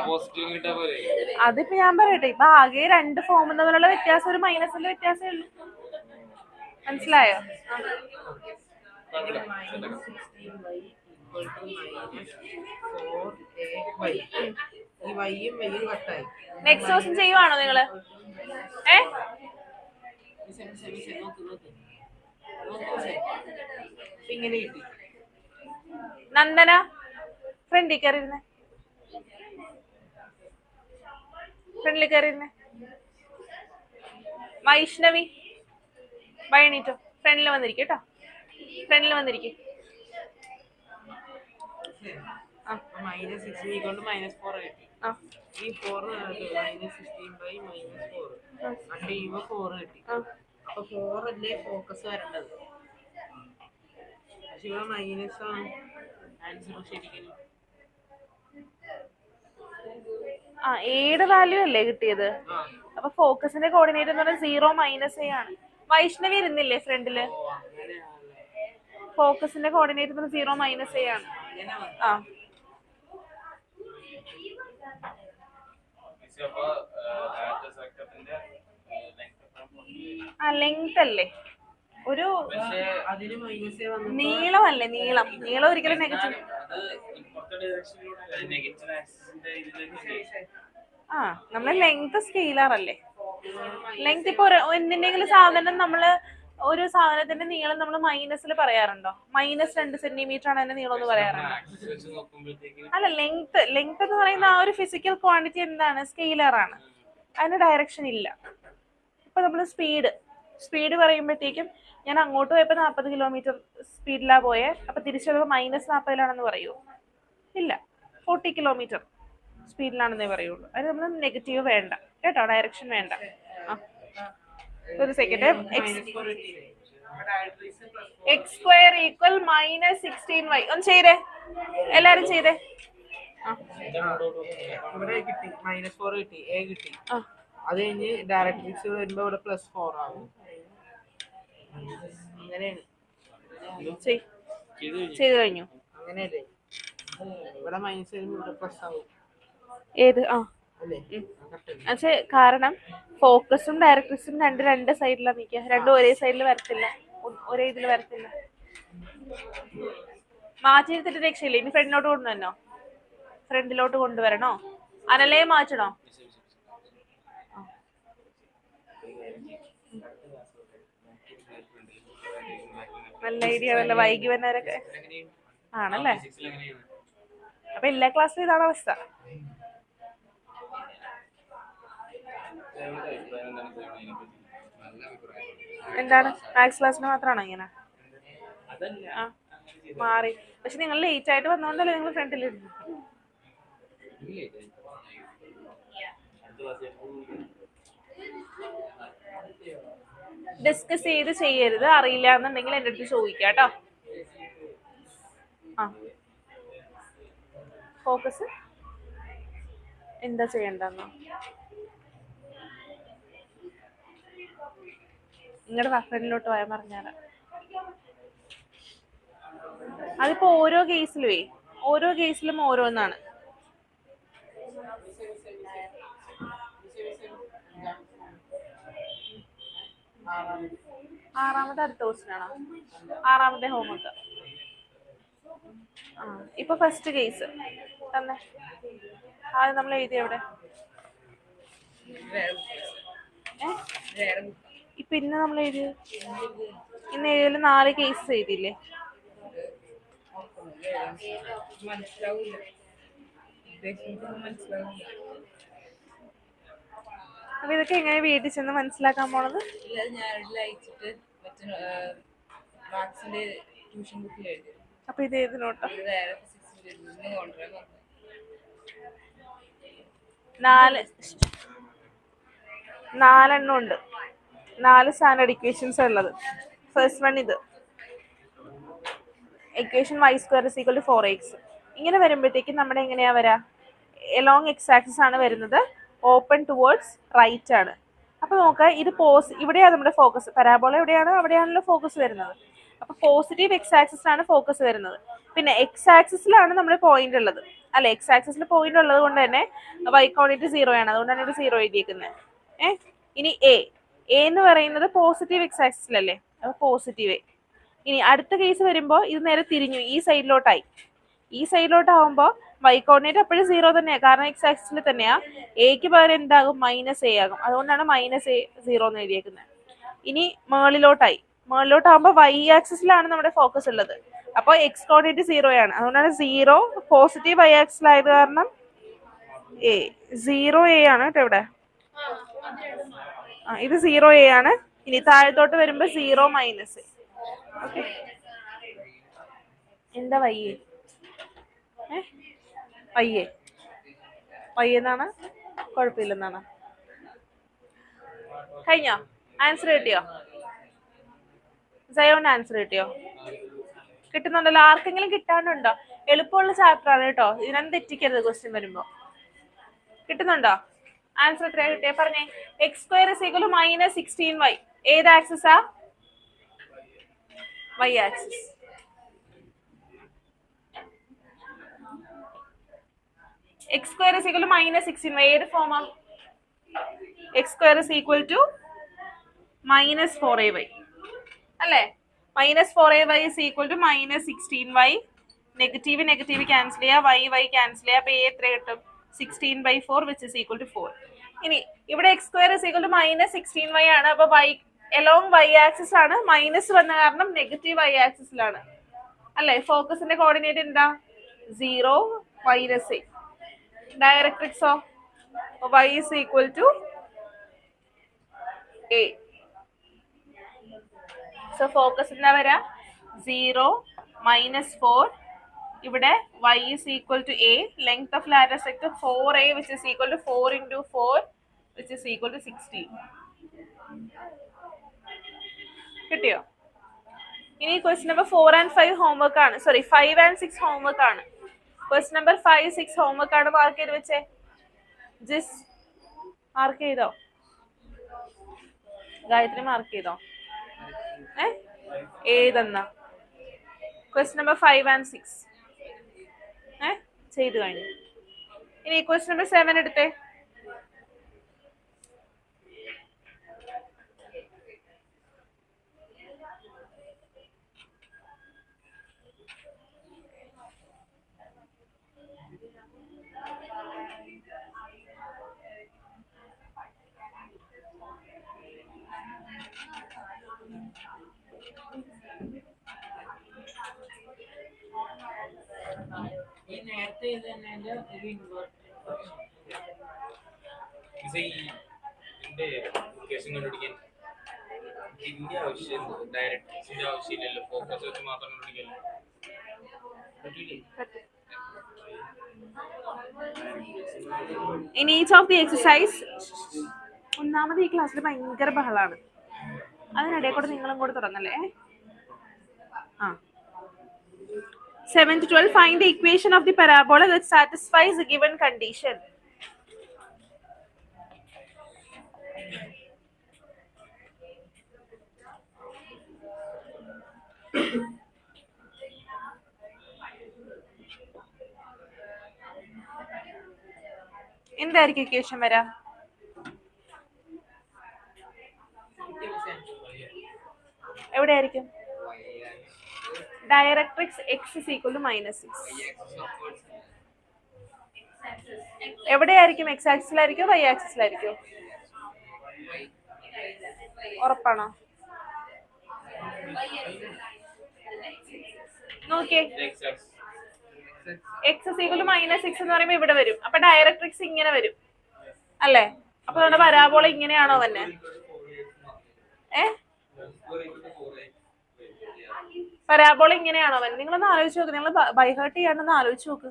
S3: പോസിറ്റീവ് കിട്ടാ പോലെ.
S1: അതിപ്പോ ഞാൻ പറയട്ടെ, ഇപ്പൊ ആകെ 2 ഫോം തമ്മിലുള്ള വ്യത്യാസം ഒരു മൈനസിന്റെ വ്യത്യാസമേ ഉള്ളൂ. മനസ്സിലായോ? നെക്സ്റ്റ് ദിവസം ചെയ്യുവാണോ നിങ്ങള്?
S2: ഇങ്ങനെ കിട്ടി.
S1: നന്ദന ഫ്രണ്ടിൽ കയറിയിരുന്നേ, ഫ്രണ്ടിൽ കയറിയിരുന്നേ. വൈഷ്ണവി വൈകിട്ടോ ഫ്രണ്ടിൽ വന്നിരിക്കും കേട്ടോ, ഫ്രണ്ടിൽ വന്നിരിക്കും.
S2: -16 കൊണ്ട് -4 കിട്ടി. ഈ 4 -16/-4 അണ്ട് ചെയ്യുമ്പോ 4 കിട്ടി. അപ്പൊ 4 അല്ലേ ഫോക്കസ് വരേണ്ടത്, പക്ഷെ ഇവിടെ മൈനസ് ആണ് ആൻസർ ശരിക്കും.
S1: ഏയുടെ വാല്യൂ അല്ലേ കിട്ടിയത്? അപ്പൊ ഫോക്കസിന്റെ കോർഡിനേറ്റ് എന്ന് പറഞ്ഞാൽ 0 - A ആണ്. വൈഷ്ണവി ഇരുന്നില്ലേ ഫ്രണ്ടില്? ഫോക്കസിന്റെ കോർഡിനേറ്റ് 0 - A ആണ്. ലെങ്ത് അല്ലേ, ഒരു നീളമല്ലേ? നീളം ഒരിക്കലും നെഗറ്റീവ്. നമ്മള് ലെങ്ത് സ്കെയിലർ അല്ലേ? ലെങ്ത് ഇപ്പൊ എന്തിന്റെങ്കിലും സാധനം നമ്മള് ഒരു സാധനത്തിന്റെ നീളം നമ്മൾ മൈനസിൽ പറയാറുണ്ടോ? -2 സെന്റിമീറ്റർ ആണ് അതിന്റെ നീളം എന്ന് പറയാറുണ്ടോ? അല്ല, ലെങ്ത് എന്ന് പറയുന്ന ആ ഒരു ഫിസിക്കൽ ക്വാണ്ടിറ്റി എന്താണ്? സ്കെയിലർ ആണ്. അതിന് ഡയറക്ഷൻ ഇല്ല. ഇപ്പൊ നമ്മള് സ്പീഡ് പറയുമ്പോഴത്തേക്കും ഞാൻ അങ്ങോട്ട് പോയപ്പോ 40 കിലോമീറ്റർ സ്പീഡിലാ പോയെ, അപ്പൊ തിരിച്ചു -40 പറയൂ? ഇല്ല, 40 കിലോമീറ്റർ സ്പീഡിലാണെന്നേ പറയുള്ളൂ. അത് നമ്മൾ നെഗറ്റീവ് വേണ്ട കേട്ടോ, ഡയറക്ഷൻ വേണ്ട. ഒരു സെക്കൻഡ്. x² = -16y. ഒന്ന് ചെയ്തേ, എല്ലാരും ചെയ്തേ.
S2: ഇവിടെ കിട്ടി -4 കിട്ടി, A കിട്ടി. അത് കഴിഞ്ഞ് ഡയറക്ട്രിക്സ് വരുമ്പോ ഇവിടെ +4 ആവും. അങ്ങനെയാണ്
S1: ചെയ്തു കഴിഞ്ഞു.
S2: അങ്ങനെയല്ലേ? ഇവിടെ മൈനസ് വരുമ്പോ ഇവിടെ പ്ലസ് ആവും.
S1: ഏത്? കാരണം ഫോക്കസും ഡയറക്ട്രിക്സും രണ്ട് സൈഡിലാണ് നിൽക്കുക. രണ്ടും ഒരേ സൈഡിൽ വരത്തില്ല, ഒരേ ഇതിൽ വരത്തില്ല. മാറ്റിയെടുത്തിട്ട് രക്ഷയില്ല. ഇനി ഫ്രണ്ടിലോട്ട് കൊണ്ടുവരണോ? ഫ്രണ്ടിലോട്ട് കൊണ്ടുവരണോ? അനലേ മാറ്റണോ? നല്ല ഐഡിയ ആണല്ലോ. വൈകി വന്നവരൊക്കെ ആണല്ലേ? അപ്പൊ എല്ലാ ക്ലാസ്സിലും ഇതാണ് അവസ്ഥ. എന്താണ്, മാത്സ് ക്ലാസ്സിന് മാത്രമാണോ ഇങ്ങനെ? മാറി. പക്ഷെ നിങ്ങൾ ലേറ്റ് ആയിട്ട് വന്നോണ്ടല്ലേ നിങ്ങൾ ഫ്രണ്ടിലിരുന്നു. ഡിസ്കസ് ചെയ്യരുത്. അറിയില്ല എന്നുണ്ടെങ്കിൽ എൻ്റെ അടുത്ത് ചോദിക്കാം കേട്ടോ. ഫോക്കസ് എന്താ ചെയ്യണ്ടെന്നോ? നിങ്ങളുടെ ഫ്രണ്ടിലോട്ട് പോയാൽ പറഞ്ഞാൽ അതിപ്പോ ഓരോ കേസിലും ഓരോന്നാണ്. ആറാമത്തെ അടുത്ത ക്വസ്റ്റ്യനാണോ? ആറാമത്തെ ഹോംവർക്ക്. ഇപ്പൊ ഫസ്റ്റ് കേസ് തന്നെ ആദ്യം നമ്മൾ എഴുതി. എവിടെ? ഇപ്പൊ ഇന്ന് നമ്മൾ എഴുതി. ഇന്ന് എഴുതിയാലും 4 കേസസ് എഴുതിയില്ലേ? അപ്പൊ ഇതൊക്കെ എങ്ങനെ വീട്ടിൽ ചെന്ന് മനസ്സിലാക്കാൻ പോണത്?
S2: ഇല്ല, അത് ഞാൻ അയച്ചിട്ട് മറ്റേ മാത്സിന്റെ ട്യൂഷൻ ബുക്കിൽ എഴുതി.
S1: അപ്പൊ ഇത് ഏത് നോട്ടാ?
S2: ഇത് വേറെ ഫിസിക്സിന്റെ കൊണ്ടുവരാൻ പറഞ്ഞു.
S1: 4 ഉണ്ട്. 4 സ്റ്റാൻഡേർഡ് ഇക്വേഷൻസ് ഉള്ളത്. ഫസ്റ്റ് വൺ ഇത് equation y square is equal to 4x. ഇങ്ങനെ വരുമ്പോഴത്തേക്കും നമ്മുടെ എങ്ങനെയാ വരാ? എലോങ് എക്സ് ആക്സിസ് ആണ് വരുന്നത്, ഓപ്പൺ ടുവേർഡ്സ് റൈറ്റ് ആണ്. അപ്പൊ നോക്കുക, ഇത് ഇവിടെയാണ് നമ്മുടെ ഫോക്കസ്. പരാബോള എവിടെയാണ്? അവിടെയാണല്ലോ ഫോക്കസ് വരുന്നത്. അപ്പൊ പോസിറ്റീവ് എക്സ് ആക്സിസിലാണ് ഫോക്കസ് വരുന്നത്. പിന്നെ എക്സ് ആക്സിസിലാണ് നമ്മുടെ പോയിന്റ് ഉള്ളത് അല്ലെ? എക്സ് ആക്സിസിൽ പോയിന്റ് ഉള്ളത് കൊണ്ട് തന്നെ y കോർഡിനേറ്റ് 0 ആണ്. അതുകൊണ്ടാണ് ഇവിടെ 0 എഴുതിയിരിക്കുന്നത്. ഇനി എ എന്ന് പറയുന്നത് പോസിറ്റീവ് എക്സ് ആക്സിസിലല്ലേ? അപ്പൊ പോസിറ്റീവ്. ഇനി അടുത്ത കേസ് വരുമ്പോൾ ഇത് നേരെ തിരിഞ്ഞു, ഈ സൈഡിലോട്ടായി. ഈ സൈഡിലോട്ടാവുമ്പോൾ y കോർഡിനേറ്റ് അപ്പോഴും 0 തന്നെയാണ്, കാരണം എക്സ് ആക്സിസിൽ തന്നെയാ. എക്ക് പകരം എന്താകും? -a ആകും. അതുകൊണ്ടാണ് -a 0 എന്ന് എഴുതിയേക്കുന്നത്. ഇനി മേളിലോട്ടാകുമ്പോൾ y ആക്സിസിലാണ് നമ്മുടെ ഫോക്കസ് ഉള്ളത്. അപ്പോൾ എക്സ് കോർഡിനേറ്റ് 0 ആണ്. അതുകൊണ്ടാണ് 0 പോസിറ്റീവ് y ആക്സിസിലായത് കാരണം a 0a ആണ് കേട്ടോ ഇവിടെ. ഇത് 0a ആണ്. ഇനി താഴത്തോട്ട് വരുമ്പോൾ 0 -a. ഓക്കെ, എന്താ വയ്യേ? വയ്യെന്നാണ്? കുഴപ്പമില്ലെന്നാണ്? കഴിഞ്ഞോ? ആൻസർ കിട്ടിയോ? സയോൺ ആൻസർ കിട്ടിയോ? കിട്ടുന്നുണ്ടല്ലോ. ആർക്കെങ്കിലും കിട്ടാനുണ്ടോ? എളുപ്പമുള്ള ചാപ്റ്റർ ആണ് കേട്ടോ, ഇതിനൊന്നും തെറ്റിക്കരുത് ക്വസ്റ്റ്യൻ വരുമ്പോ. കിട്ടുന്നുണ്ടോ? ആൻസർ എത്രയാ കിട്ടിയ? പറഞ്ഞേ. X square is equal to -16y. ഏത് ആക്സിസാ? y axis. X square is equal to -16y ഏത് ഫോമാ? X square is equal to -4ay അല്ലേ? -4ay is equal to -16y. Negative negative cancel ചെയ്യുക, y ക്യാൻസൽ ചെയ്യുക. അപ്പൊ എത്ര കിട്ടും? 16/4 വിച്ച് ഇസ് ഈക്വൽ ടു 4. ഇനി ഇവിടെ x square is equal to -16y ആണ്. അപ്പൊ എലോങ് y ആക്സിസ് ആണ്. മൈനസ് വന്ന കാരണം നെഗറ്റീവ് y ആക്സിസിലാണ് അല്ലെ? ഫോക്കസിന്റെ കോർഡിനേറ്റ് എന്താ? 0 -a. ഡയറക്ട്രിക്സോ? y is equal to a. So focus എന്താ വരാ? 0 -4. ഇവിടെ y is equal to a. Length of latus rectum 4a which is equal to 4 into 4 which is equal to 16. കിട്ടിയോ? ഇനി question number 4 and 5 homework ആണ്. Sorry, 5 and 6 homework ആണ്. Question number 5, 6 homework ആണ്. Mark ചെയ്ത് വെച്ചേ. ജിസ് മാർക്ക് ചെയ്തോ? Gayathri mark ചെയ്തോ? ഏതെന്നാ? Question number 5 and 6 ചെയ്തു കഴിഞ്ഞു. ഇനി ക്വസ്റ്റ്യൻ നമ്പർ 7 എടുത്തേ.
S2: ഈ നേരത്തെ ഇത് തന്നെ ഒരു ഇൻവേർട്ട്
S3: ഇതിന്റെ ഇക്വേഷൻ കണ്ടുപിടിക്കാൻ ഇതിന്റെ ആവശ്യം ഡയറക്ട്രിക്സിന്റെ ആവശ്യമില്ലല്ലോ, ഫോക്കസ് വെച്ച് മാത്രം കണ്ടുപിടിക്കല്ലോ.
S1: In each of the exercise, ഒന്നാമത് ഈ ക്ലാസ്സിൽ ഭയങ്കര ബഹളാണ്. അതിനിടയിൽ കൂടെ നിങ്ങളും കൂടെ തുറന്നല്ലേ. 7 to 12, find the equation of the parabola that satisfies the given condition. എന്തായിരിക്കും ഇക്വേഷൻ വരാ? എവിടെയായിരിക്കും? Directrix x is equal to -6. എവിടെയായിരിക്കും? എക്സ് ആക്സിസിലായിരിക്കോ y ആക്സിസിലായിരിക്കോ? ഉറപ്പാണോ? നോക്കിയേ, x is equal to -6 എന്ന് പറയുമ്പോൾ ഇവിടെ വരും. അപ്പൊ ഡയറക്ട്രിക്സ് ഇങ്ങനെ വരും അല്ലേ? അപ്പൊ നമ്മുടെ പരാബോള ഇങ്ങനെയാണോ തന്നെ? പരാബോള ഇങ്ങനെയാണോ തന്നെ? നിങ്ങളൊന്ന് ആലോചിച്ച് നോക്ക്. നിങ്ങൾ ബൈഹേർട്ട് ചെയ്യാണ്ടെന്ന് ആലോചിച്ച് നോക്ക്.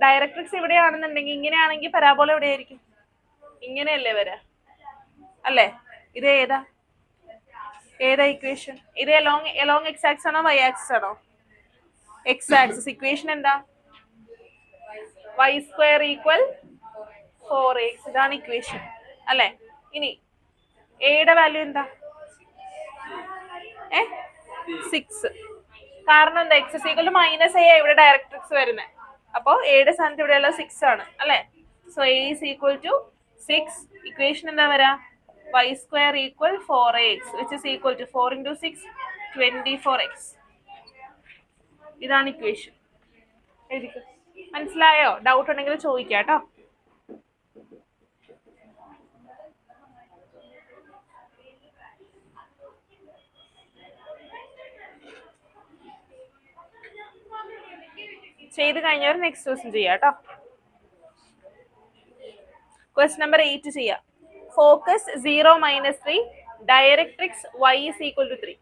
S1: ഡയറക്ട്രിക്സ് ഇവിടെയാണെന്നുണ്ടെങ്കിൽ ഇങ്ങനെയാണെങ്കിൽ പരാബോള എവിടെയായിരിക്കും? ഇങ്ങനെയല്ലേ വരാ അല്ലേ? ഇത് ഏതാ ഇക്വേഷൻ? ഇത് എലോങ് എക്സ് ആക്സിസ് ആണോ വൈ ആക്സിസ് ആണോ? X axis. ഇക്വേഷൻ എന്താ? y² = 4x. ഇതാണ് ഇക്വേഷൻ അല്ലെ? ഇനി എയുടെ വാല്യൂ എന്താ? 6. കാരണം എന്താ? x - a ഇവിടെ ഡയറക്ട്രിക്സ് വരുന്നത്. അപ്പൊ എയുടെ സ്ഥാനത്ത് ഇവിടെയുള്ള 6 ആണ് അല്ലെ? So a = 6. ഇക്വേഷൻ എന്താ വരാ? y² = 4x which is equal to 4 × 6 24x. ഇതാണ് ഇക്വേഷൻ. എഴുതിക്കോ. മനസ്സിലായോ? ഡൗട്ട് ഉണ്ടെങ്കിൽ ചോദിക്കാം കേട്ടോ. ചെയ്ത് കഴിഞ്ഞവർ നെക്സ്റ്റ് ക്വസ്റ്റ്യൻ ചെയ്യാം കേട്ടോ. ക്വസ്റ്റ്യൻ നമ്പർ 8 ചെയ്യാം. Focus 0 - 3, directrix y = 3.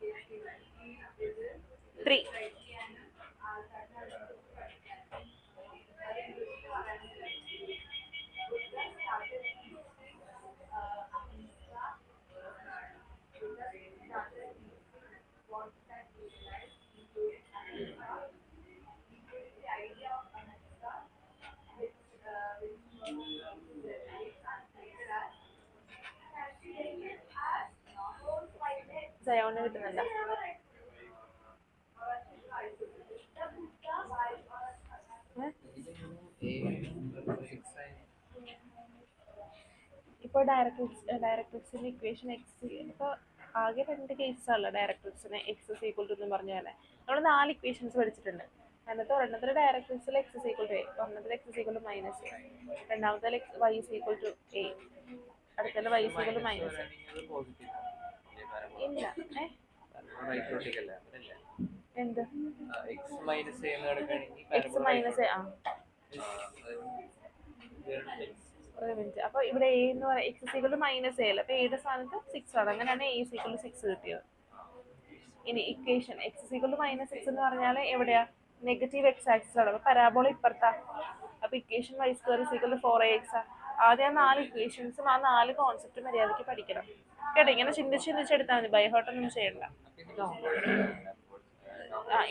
S1: ജയോന് കിട്ടുന്നില്ല. ഇപ്പൊ ഡയറക്ട്രിക്സിന്റെ ഇക്വേഷൻ എക്സ് ഇപ്പൊ ആകെ 2 കേസസ് ആണല്ലോ ഡയറക്ട്രിക്സിന് എക്സ് = എന്ന് പറഞ്ഞ പോലെ. നമ്മൾ 4 ഇക്വേഷൻസ് പഠിച്ചിട്ടുണ്ട്. അതിനകത്ത് ഒരെണ്ണത്തിൽ ഡയറക്ട്രിക്സിൽ x = a, ഒരെണ്ണത്തിൽ x = -a, രണ്ടാമത്തെ y = a, അടുത്തത് y = -a. ഇല്ല എന്ത് x - a? ഒരു മിനിറ്റ്. അപ്പൊ ഇവിടെ a എന്ന് പറയാം x = -a അല്ല. അപ്പൊ എയുടെ സ്ഥാനത്ത് 6 ആണ്. അങ്ങനെയാണ് a = 6 കിട്ടിയത്. ഇനി ഇക്വേഷൻ x = -6 എന്ന് പറഞ്ഞാൽ എവിടെയാ? നെഗറ്റീവ് x ആക്സിസ് ആണ്. അപ്പൊ പരാബോള ഇപ്പുറത്താ. അപ്പൊ ഇക്വേഷൻ y² = 4ax. ആദ്യം 4 ഇക്വേഷൻസും 4 കോൺസെപ്റ്റും മര്യാദയ്ക്ക് പഠിക്കണം കേട്ടോ. ഇങ്ങനെ ചിന്തിച്ചെടുത്താൽ മതി. ബൈഹേർട്ട് ഒന്നും ചെയ്യണ്ട.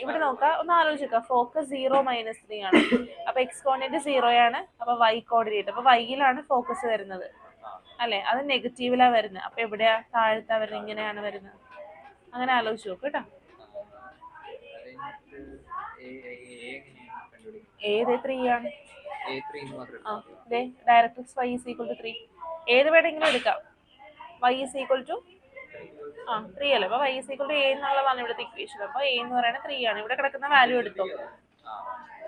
S1: ഇവിടെ നോക്കാം, ഒന്ന് ആലോചിക്കാം. ഫോക്കസ് 0 - 3 ആണ്. അപ്പൊ x കോർഡിനേറ്റ് 0 ആണ്. അപ്പൊ y കോർഡിനേറ്റ്, അപ്പൊ y-യിലാണ് ഫോക്കസ് വരുന്നത് അല്ലെ? അത് നെഗറ്റീവിലാ വരുന്നത്. അപ്പൊ എവിടെയാ? താഴത്താ വരുന്നത്. ഇങ്ങനെയാണ് വരുന്നത്. അങ്ങനെ ആലോചിച്ച് നോക്ക് കേട്ടോ. ഏത് 3 ആണ്? Directrix y = 3. ഏത് വേണമെങ്കിലും എടുക്കാം. y = 3 അല്ലേ? അപ്പൊ y = a എന്നുള്ളതാണ് ഇവിടുത്തെ ഇക്വേഷൻ. അപ്പൊ a എന്ന് പറയുന്നത് 3 ആണ്. ഇവിടെ കിടക്കുന്ന വാല്യൂ എടുത്തോ.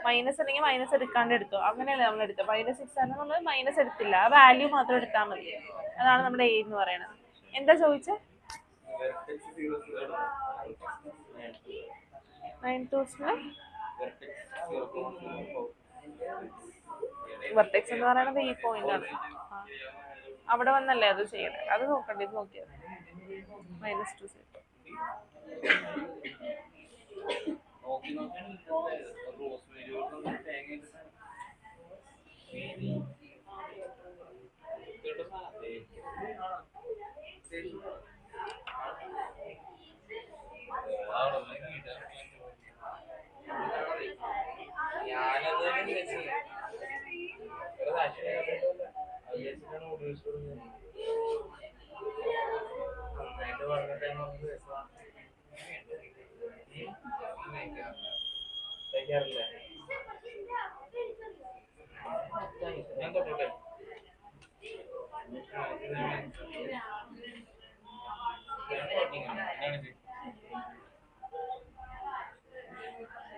S1: മൈനസ് ഉണ്ടെങ്കിൽ മൈനസ് എടുക്കാണ്ട് എടുത്തോ. അങ്ങനെയല്ലേ നമ്മൾ എടുത്തത്. -6 ആണ് നമ്മൾ മൈനസ് എടുത്തില്ല. ആ വാല്യൂ മാത്രം എടുത്താൽ മതി. അതാണ് നമ്മുടെ a എന്ന് പറയുന്നത്. എന്താ ചോദിച്ചേ? 9 വെർട്ടെക്സ് എന്ന് പറയുന്നത് ഈ പോയിന്റ് ആണ്. അവിടെ വന്നല്ലേ അത് ചെയ്യണേ. അത് നോക്കണ്ടേ? ഇത് നോക്കിയത് -2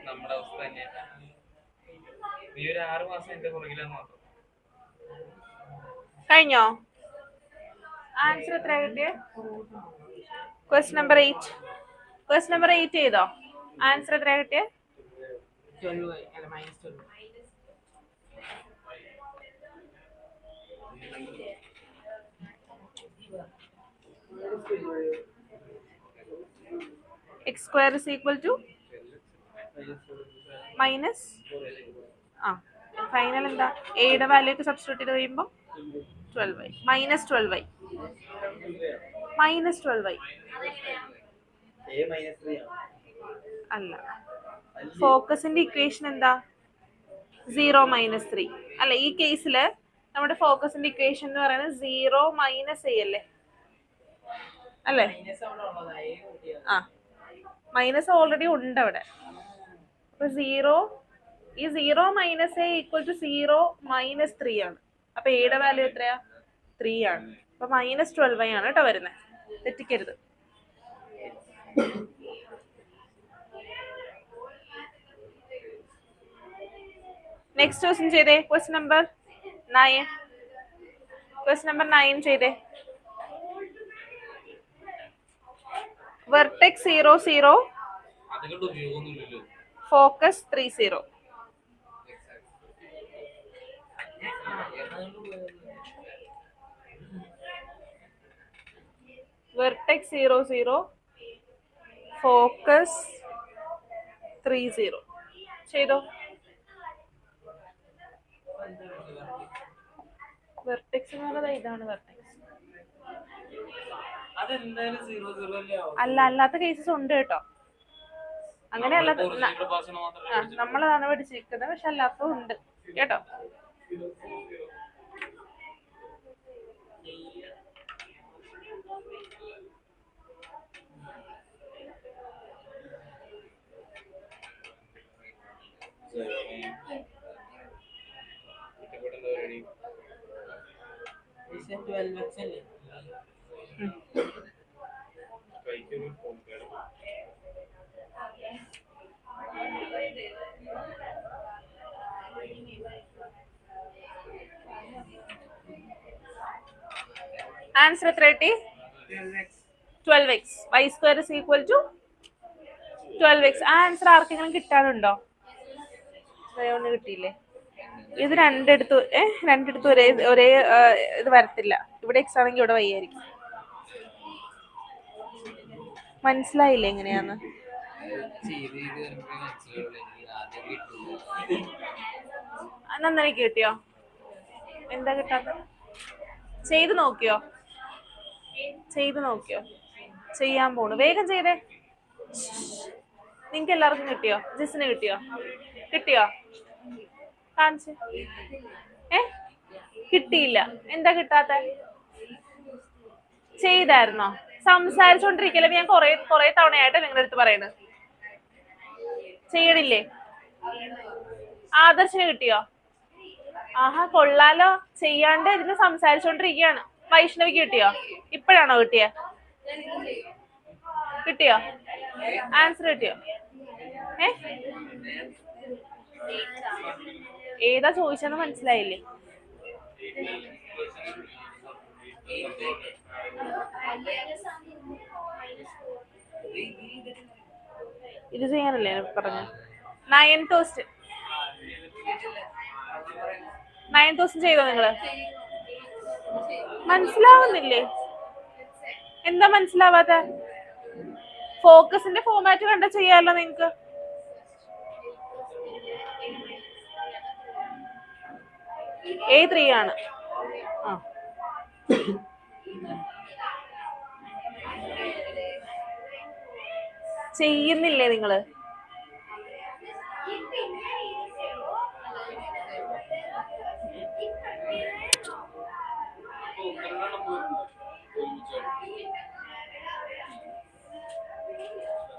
S3: നമ്മുടെ അവസ്ഥ തന്നെ. ഈ ഒരു 6 മാസം എന്റെ പുറകിലാന്ന് മാത്രം.
S1: കഴിഞ്ഞോ? ആൻസർ എത്ര കിട്ടിയേ? ക്വസ്റ്റ്യൻ നമ്പർ 8 ചെയ്തോ? ആൻസർ എത്ര കിട്ടിയേ?
S2: 12 അല്ല -12.
S1: X square is equal to minus final എന്താ എയുടെ വാല്യൂ ഒക്കെ സബ്സ്റ്റിറ്റ്യൂട്ട് ചെയ്ത് കഴിയുമ്പോൾ 12y minus 12y minus 12y അല്ല ഫോക്കസിന്റെ ഇക്വേഷൻ എന്താ 0 മൈനസ് 3 അല്ല ഈ കേസിൽ നമ്മുടെ ഫോക്കസിന്റെ ഇക്വേഷൻ എന്ന് പറയുന്നത് 0 മൈനസ് എ അല്ലേ അല്ലേ ആ മൈനസ് ഓൾറെഡി ഉണ്ട് അവിടെ അപ്പൊ 0 ഈ 0 minus a equal to 0 minus 3 ആണ് അപ്പൊ എയുടെ വാല്യൂ എത്രയാ 3 ആണ് അപ്പൊ മൈനസ് 12y ആണ് കേട്ടോ വരുന്നത് തെറ്റിക്കരുത് നെക്സ്റ്റ് ക്വസ്റ്റ്യൻ ചെയ്തേ ക്വസ്റ്റ്യൻ നമ്പർ 9 ക്വസ്റ്റ്യൻ നമ്പർ 9 ചെയ്തേ വെർട്ടെക്സ് 0 0 ഫോക്കസ് 3 0 വെർട്ടെക്സ് 0 0 ഫോക്കസ് 3 0 ചെയ്തോ വെർട്ടെക്സ് എന്ന് പറയുന്നത് ഇതാണ് വെർട്ടെക്സ് അല്ല അല്ലാത്ത കേസസ് ഉണ്ട് കേട്ടോ അങ്ങനെ അല്ലാത്ത നമ്മളതാണ് പഠിച്ചിരിക്കുന്നത് പക്ഷെ അല്ലാത്തതും ഉണ്ട് കേട്ടോ answer 12x y square is equal to 12x answer ആർക്കെങ്കിലും കിട്ടാനുണ്ടോ ഒന്നും കിട്ടിയില്ലേ ഇത് രണ്ടിടത്ത് ഒരേ ഇത് വരത്തില്ല ഇവിടെ എക്സ് ആണെങ്കിൽ ഇവിടെ വൈ ആയിരിക്കും മനസ്സിലായില്ലേ എങ്ങനെയാന്ന് നന്നായി കിട്ടിയോ എന്താ കിട്ടാത്ത ചെയ്ത് നോക്കിയോ ചെയ്യാൻ പോണു വേഗം ചെയ്തേ നിങ്ങക്ക് എല്ലാവർക്കും കിട്ടിയോ ജിസിന് കിട്ടിയോ കാണിച്ച് കിട്ടിയില്ല എന്താ കിട്ടാത്ത ചെയ്തായിരുന്നോ സംസാരിച്ചോണ്ടിരിക്കല്ലേ ഞാൻ കൊറേ തവണയായിട്ട് നിങ്ങളുടെ അടുത്ത് പറയണത് ചെയ്യണില്ലേ ആദർശിന് കിട്ടിയോ ആഹാ കൊള്ളാലോ ചെയ്യാണ്ട് ഇതിന് സംസാരിച്ചോണ്ടിരിക്കുകയാണ് വൈഷ്ണവിക്ക് കിട്ടിയോ ഇപ്പഴാണോ കിട്ടിയോ ആൻസർ കിട്ടിയോ ഏതാ ചോദിച്ചെന്ന് മനസ്സിലായില്ലേ ഇത് ചെയ്യാനല്ലേ പറഞ്ഞു 9th ക്വസ്റ്റ്യൻ ചെയ്തോ നിങ്ങള് മനസ്സിലാവുന്നില്ലേ എന്താ മനസ്സിലാവാത്ത ഫോക്കസിന്റെ ഫോമാറ്റ് കണ്ട ചെയ്യാമല്ലോ നിങ്ങക്ക് A3 ആണ് ചെയ്യുന്നില്ലേ നിങ്ങള്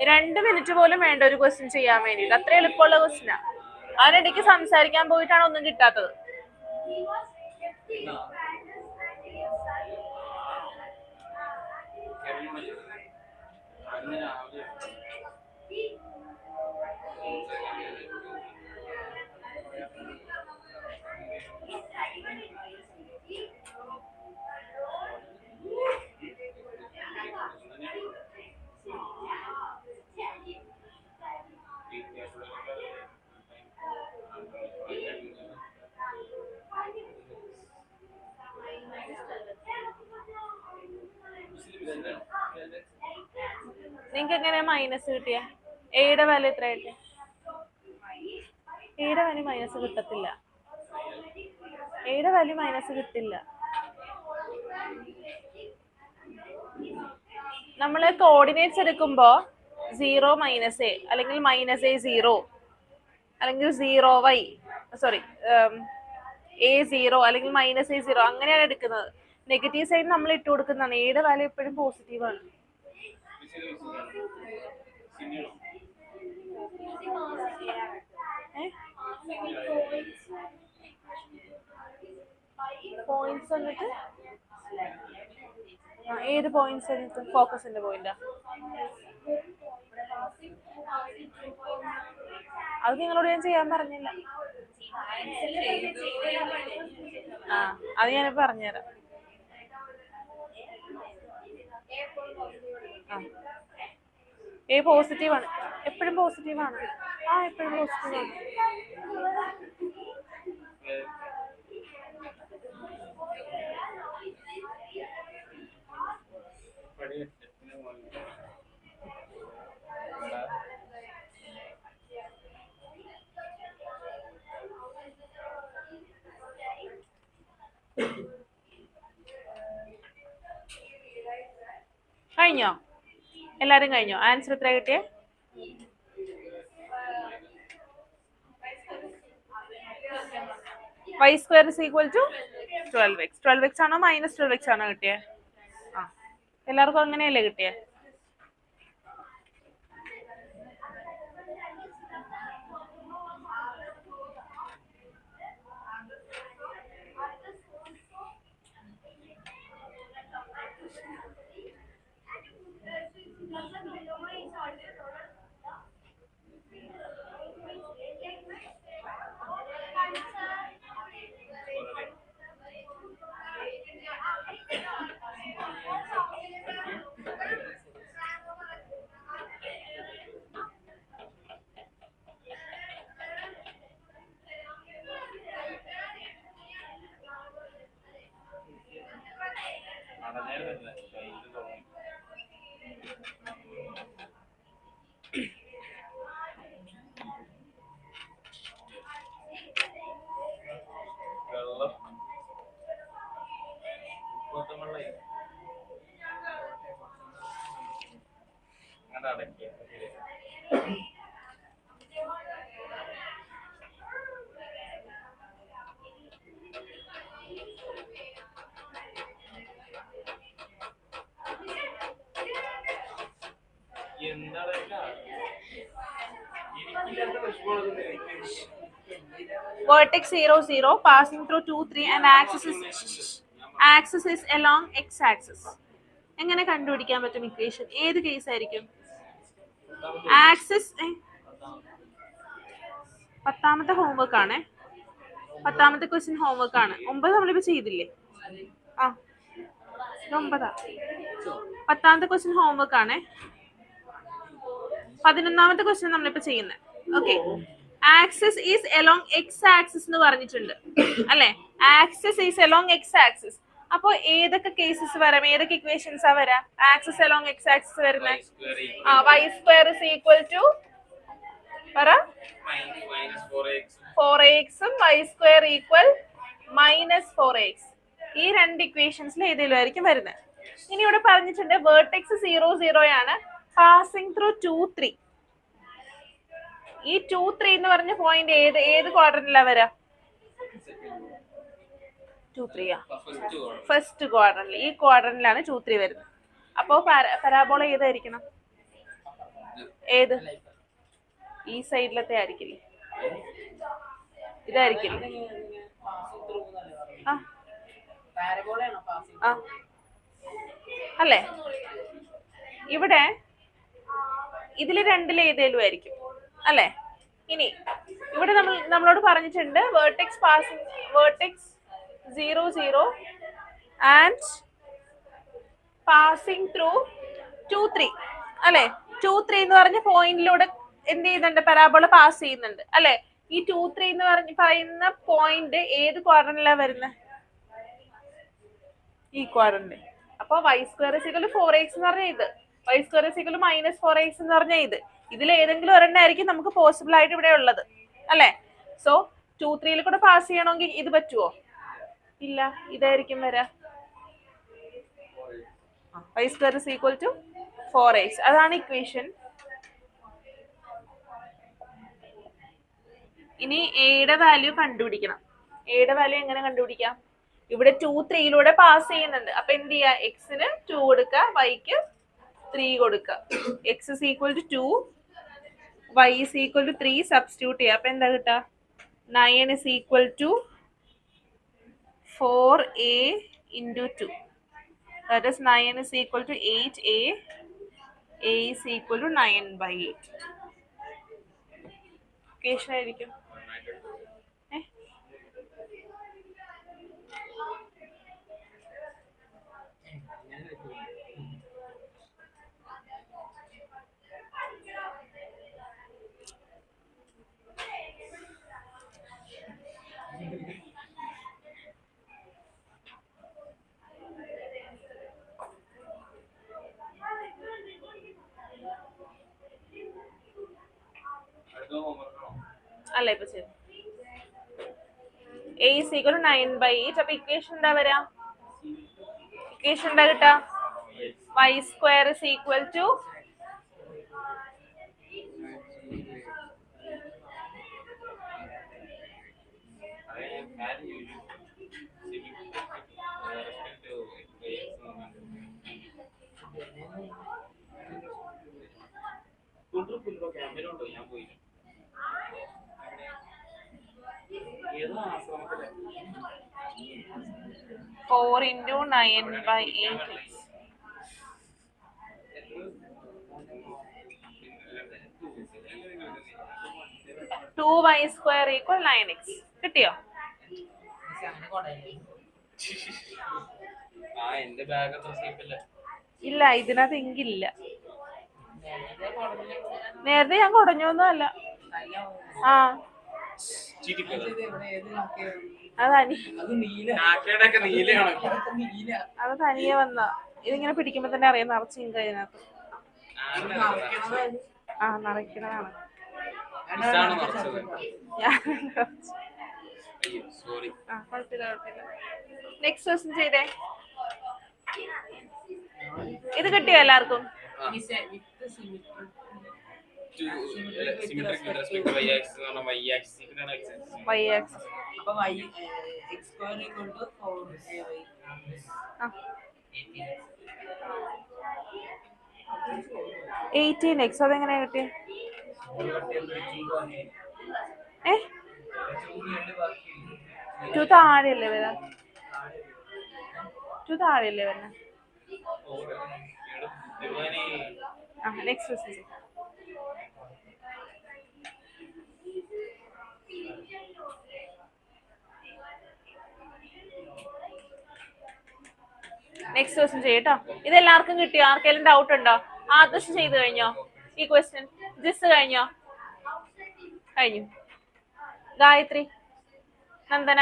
S1: രണ്ട് മിനിറ്റ് പോലും വേണ്ട ഒരു ക്വസ്റ്റ്യൻ ചെയ്യാൻ വേണ്ടിട്ട് അത്ര എളുപ്പമുള്ള ക്വസ്റ്റ്യനാ അതിനിടയ്ക്ക് സംസാരിക്കാൻ പോയിട്ടാണ് ഒന്നും കിട്ടാത്തത് നിങ്ങൾക്ക് എങ്ങനെയാ മൈനസ് കിട്ടിയ? എയുടെ വാല്യൂ എത്ര കിട്ടിയ? എയുടെ വാല്യൂ മൈനസ് കിട്ടത്തില്ല. എയുടെ വാല്യൂ മൈനസ് കിട്ടില്ല. നമ്മൾ കോർഡിനേറ്റ്സ് എടുക്കുമ്പോ 0 മൈനസ് എ അല്ലെങ്കിൽ മൈനസ് എ 0 അല്ലെങ്കിൽ 0y സോറി എ 0 അല്ലെങ്കിൽ മൈനസ് എ 0 അങ്ങനെയാണ് എടുക്കുന്നത്. നെഗറ്റീവ് സൈഡ് നമ്മൾ ഇട്ട് കൊടുക്കുന്നതാണ്. എയുടെ വാല്യൂ എപ്പോഴും പോസിറ്റീവ് ആണ്. പോയിന്റ്സ് എന്നിട്ട് ഏത് പോയിന്റ്സ് എന്നിട്ട് ഫോക്കസിന്റെ പോയിന്റാ? അത് നിങ്ങളോട് ഞാൻ ചെയ്യാൻ പറഞ്ഞില്ല. അത് ഞാനിപ്പോ പറഞ്ഞുതരാം. എ പോസിറ്റീവ് ആണ്, എപ്പോഴും പോസിറ്റീവ് ആണ്. എപ്പോഴും പോസിറ്റീവ് ആണ്. കഴിഞ്ഞോ? എല്ലാരും കഴിഞ്ഞോ? ആൻസർ എത്ര കിട്ടിയേ? y square is equal to 12x. 12x ആണോ മൈനസ് 12x ആണോ കിട്ടിയേ? എല്ലാവർക്കും അങ്ങനെയല്ലേ കിട്ടിയേ? Vertex 0, 0 passing through 2, 3 and axis is along x-axis. എങ്ങനെ കണ്ടുപിടിക്കാൻ പറ്റും ഇക്വേഷൻ? ഏത് കേസ് ആയിരിക്കും? ആക്സിസ് 10ാമത്തെ ഹോംവർക്ക് ആണ്. 10ാമത്തെ ക്വസ്റ്റ്യൻ ഹോംവർക്ക് ആണ്. 9 നമ്മളിപ്പോ ചെയ്തില്ലേ? 9. 10ാമത്തെ ക്വസ്റ്റ്യൻ ഹോംവർക്ക് ആണ്. 11ാമത്തെ ക്വസ്റ്റ്യൻ നമ്മളിപ്പോ ചെയ്യുന്നത്. Okay, axis is along x axis എന്ന് പറഞ്ഞിട്ടുണ്ട് അല്ലെ? Axis is along x axis. അപ്പൊ ഏതൊക്കെ കേസസ് വരാം? ഏതൊക്കെ ഇക്വേഷൻസാ വരാം ആക്സിസ് എലോങ് എക്സ് ആക്സിസ് വരുന്നത്? y square is equal to പറ 4x ഉം y square equal minus 4x. ഈ രണ്ട് ഇക്വേഷൻസിൽ ഏതെങ്കിലും ആയിരിക്കും വരുന്നത്. ഇനി ഇവിടെ പറഞ്ഞിട്ടുണ്ട് വേർട്ടെക്സ് 0, 0 ആണ്, പാസിംഗ് ത്രൂ 2, 3. ഈ 2, 3 എന്ന് പറഞ്ഞ പോയിന്റ് ഏത് ക്വാഡ്രന്റിലാ വരാ? 2, 3 ഫസ്റ്റ് ക്വാഡ്രന്റിൽ. ഈ ക്വാഡ്രന്റിലാണ് 2, 3 വരുന്നത്. അപ്പോ പരാബോള ഏതായിരിക്കണം? ഏത്? ഈ സൈഡിലത്തെ ആയിരിക്കില്ലേ? ഇതായിരിക്കില്ലേ? അല്ലേ? ഇവിടെ ഇതില് രണ്ടിൽ ഏതേലും ആയിരിക്കും അല്ലെ? ഇനി ഇവിടെ നമ്മളോട് പറഞ്ഞിട്ടുണ്ട് വേർട്ടെക്സ് 0, 0 ആൻഡ് പാസിംഗ് ത്രൂ 2, 3 അല്ലെ? 2, 3 എന്ന് പറഞ്ഞ പോയിന്റിലൂടെ എന്ത് ചെയ്യുന്നുണ്ട്? പരാബോള പാസ് ചെയ്യുന്നുണ്ട് അല്ലെ? ഈ 2, 3 എന്ന് പറയുന്ന പോയിന്റ് ഏത് ക്വാഡ്രന്റിലാ വരുന്നത്? ഈ ക്വാഡ്രന്റ്. അപ്പൊ y square is equal to 4x എന്ന് പറഞ്ഞ ഇത് y square is equal to -4x എന്ന് പറഞ്ഞാൽ ഇതിൽ ഏതെങ്കിലും ഒരെണ്ണമായിരിക്കും നമുക്ക് പോസിബിൾ ആയിട്ട് ഇവിടെ ഉള്ളത് അല്ലേ. സോ 2, 3 കൂടെ പാസ് ചെയ്യണമെങ്കിൽ ഇത് പറ്റുമോ? ഇല്ല, ഇതായിരിക്കും വരാ. Y square is equal to 4x. അതാണ് ഇക്വേഷൻ. ഇനി എയുടെ വാല്യൂ കണ്ടുപിടിക്കണം. എയുടെ വാല്യൂ എങ്ങനെ കണ്ടുപിടിക്കാം? ഇവിടെ 2, 3 പാസ് ചെയ്യുന്നുണ്ട്. അപ്പൊ എന്ത് ചെയ്യാ? എക്സിന് 2 കൊടുക്കുക, വൈക്ക് 3 കൊടുക്കുക. X is equal to 2, y is equal to 3 substitute ചെയ്യുക. അപ്പൊ എന്താ കിട്ടുക? 9 is equal to 4a into 2. That is 9 is equal to 8a. A is equal to 9/8. Equation ആയിരിക്കും. അല്ല ഇപ്പൊ ചെയ്തു. A is equal to 9/8. അപ്പൊ ഇക്വേഷൻ എന്താ വരാ? ഇക്വേഷൻ എന്താ കിട്ടാ? y square is equal to four into 9/8. 2y square equal 9x. കിട്ടിയോ? ഇല്ല, ഇതിനകത്ത് എങ്കില്ല. നേരത്തെ ഞാൻ കുടഞ്ഞൊന്നും അല്ല. ആ അത് തനിയെ വന്ന. ഇതിങ്ങനെ പിടിക്കുമ്പോ തന്നെ അറിയാം നിറച്ച് ഇങ്ക ഇതിനകത്ത്. ആ നിറയ്ക്കണതാണ്. നെക്സ്റ്റ് ക്വസ്റ്റ്യൻ ചെയ്തേ. ഇത് കിട്ടിയോ എല്ലാവർക്കും? y axis.
S2: അപ്പൊ x square equal to 4ay.
S1: 18x. അതെങ്ങനെയാ കിട്ടിയ? ടു താഴെയല്ലേ വരാ? ടു താഴെയല്ലേ വരണ? Next question. നെക്സ്റ്റ് ക്വസ്റ്റ്യൻ ചെയ്യട്ടോ. ഇത് എല്ലാവർക്കും കിട്ടിയോ? ആർക്കെങ്കിലും ഡൗട്ട് ഉണ്ടോ? ആദർശ് ചെയ്ത് കഴിഞ്ഞോ ഈ ക്വസ്റ്റ്യൻ? ജിസ് കഴിഞ്ഞോ? കഴിഞ്ഞു. ഗായത്രി, നന്ദന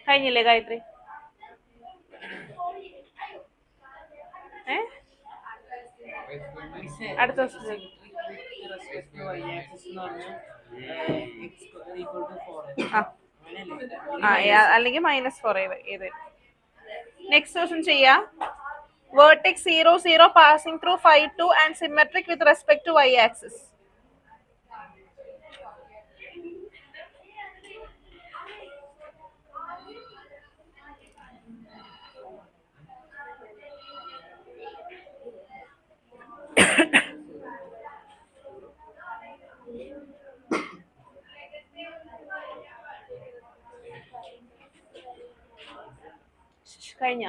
S1: കഴിഞ്ഞില്ലേ? ഗായത്രി അടുത്ത ക്വസ്റ്റ്യൻ. അല്ലെങ്കിൽ -4 ഏത്? നെക്സ്റ്റ് ക്വസ്റ്റ്യൻ ചെയ്യാ. vertex 0, 0 passing through 5, 2 and symmetric with respect to y axis. കഴിഞ്ഞ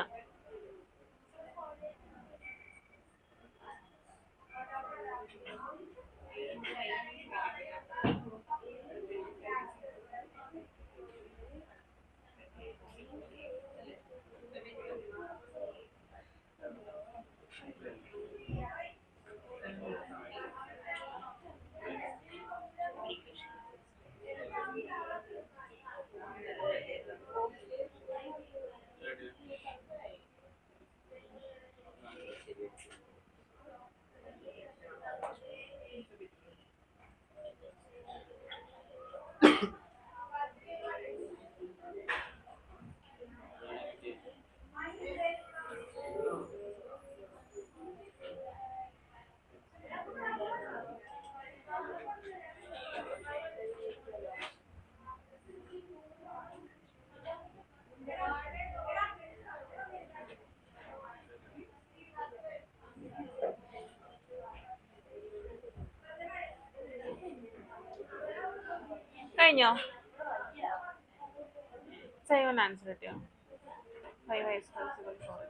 S1: കഴിഞ്ഞോ? സെയിം ആൻസർ കിട്ടിയോ? 5y square is equal to 4x.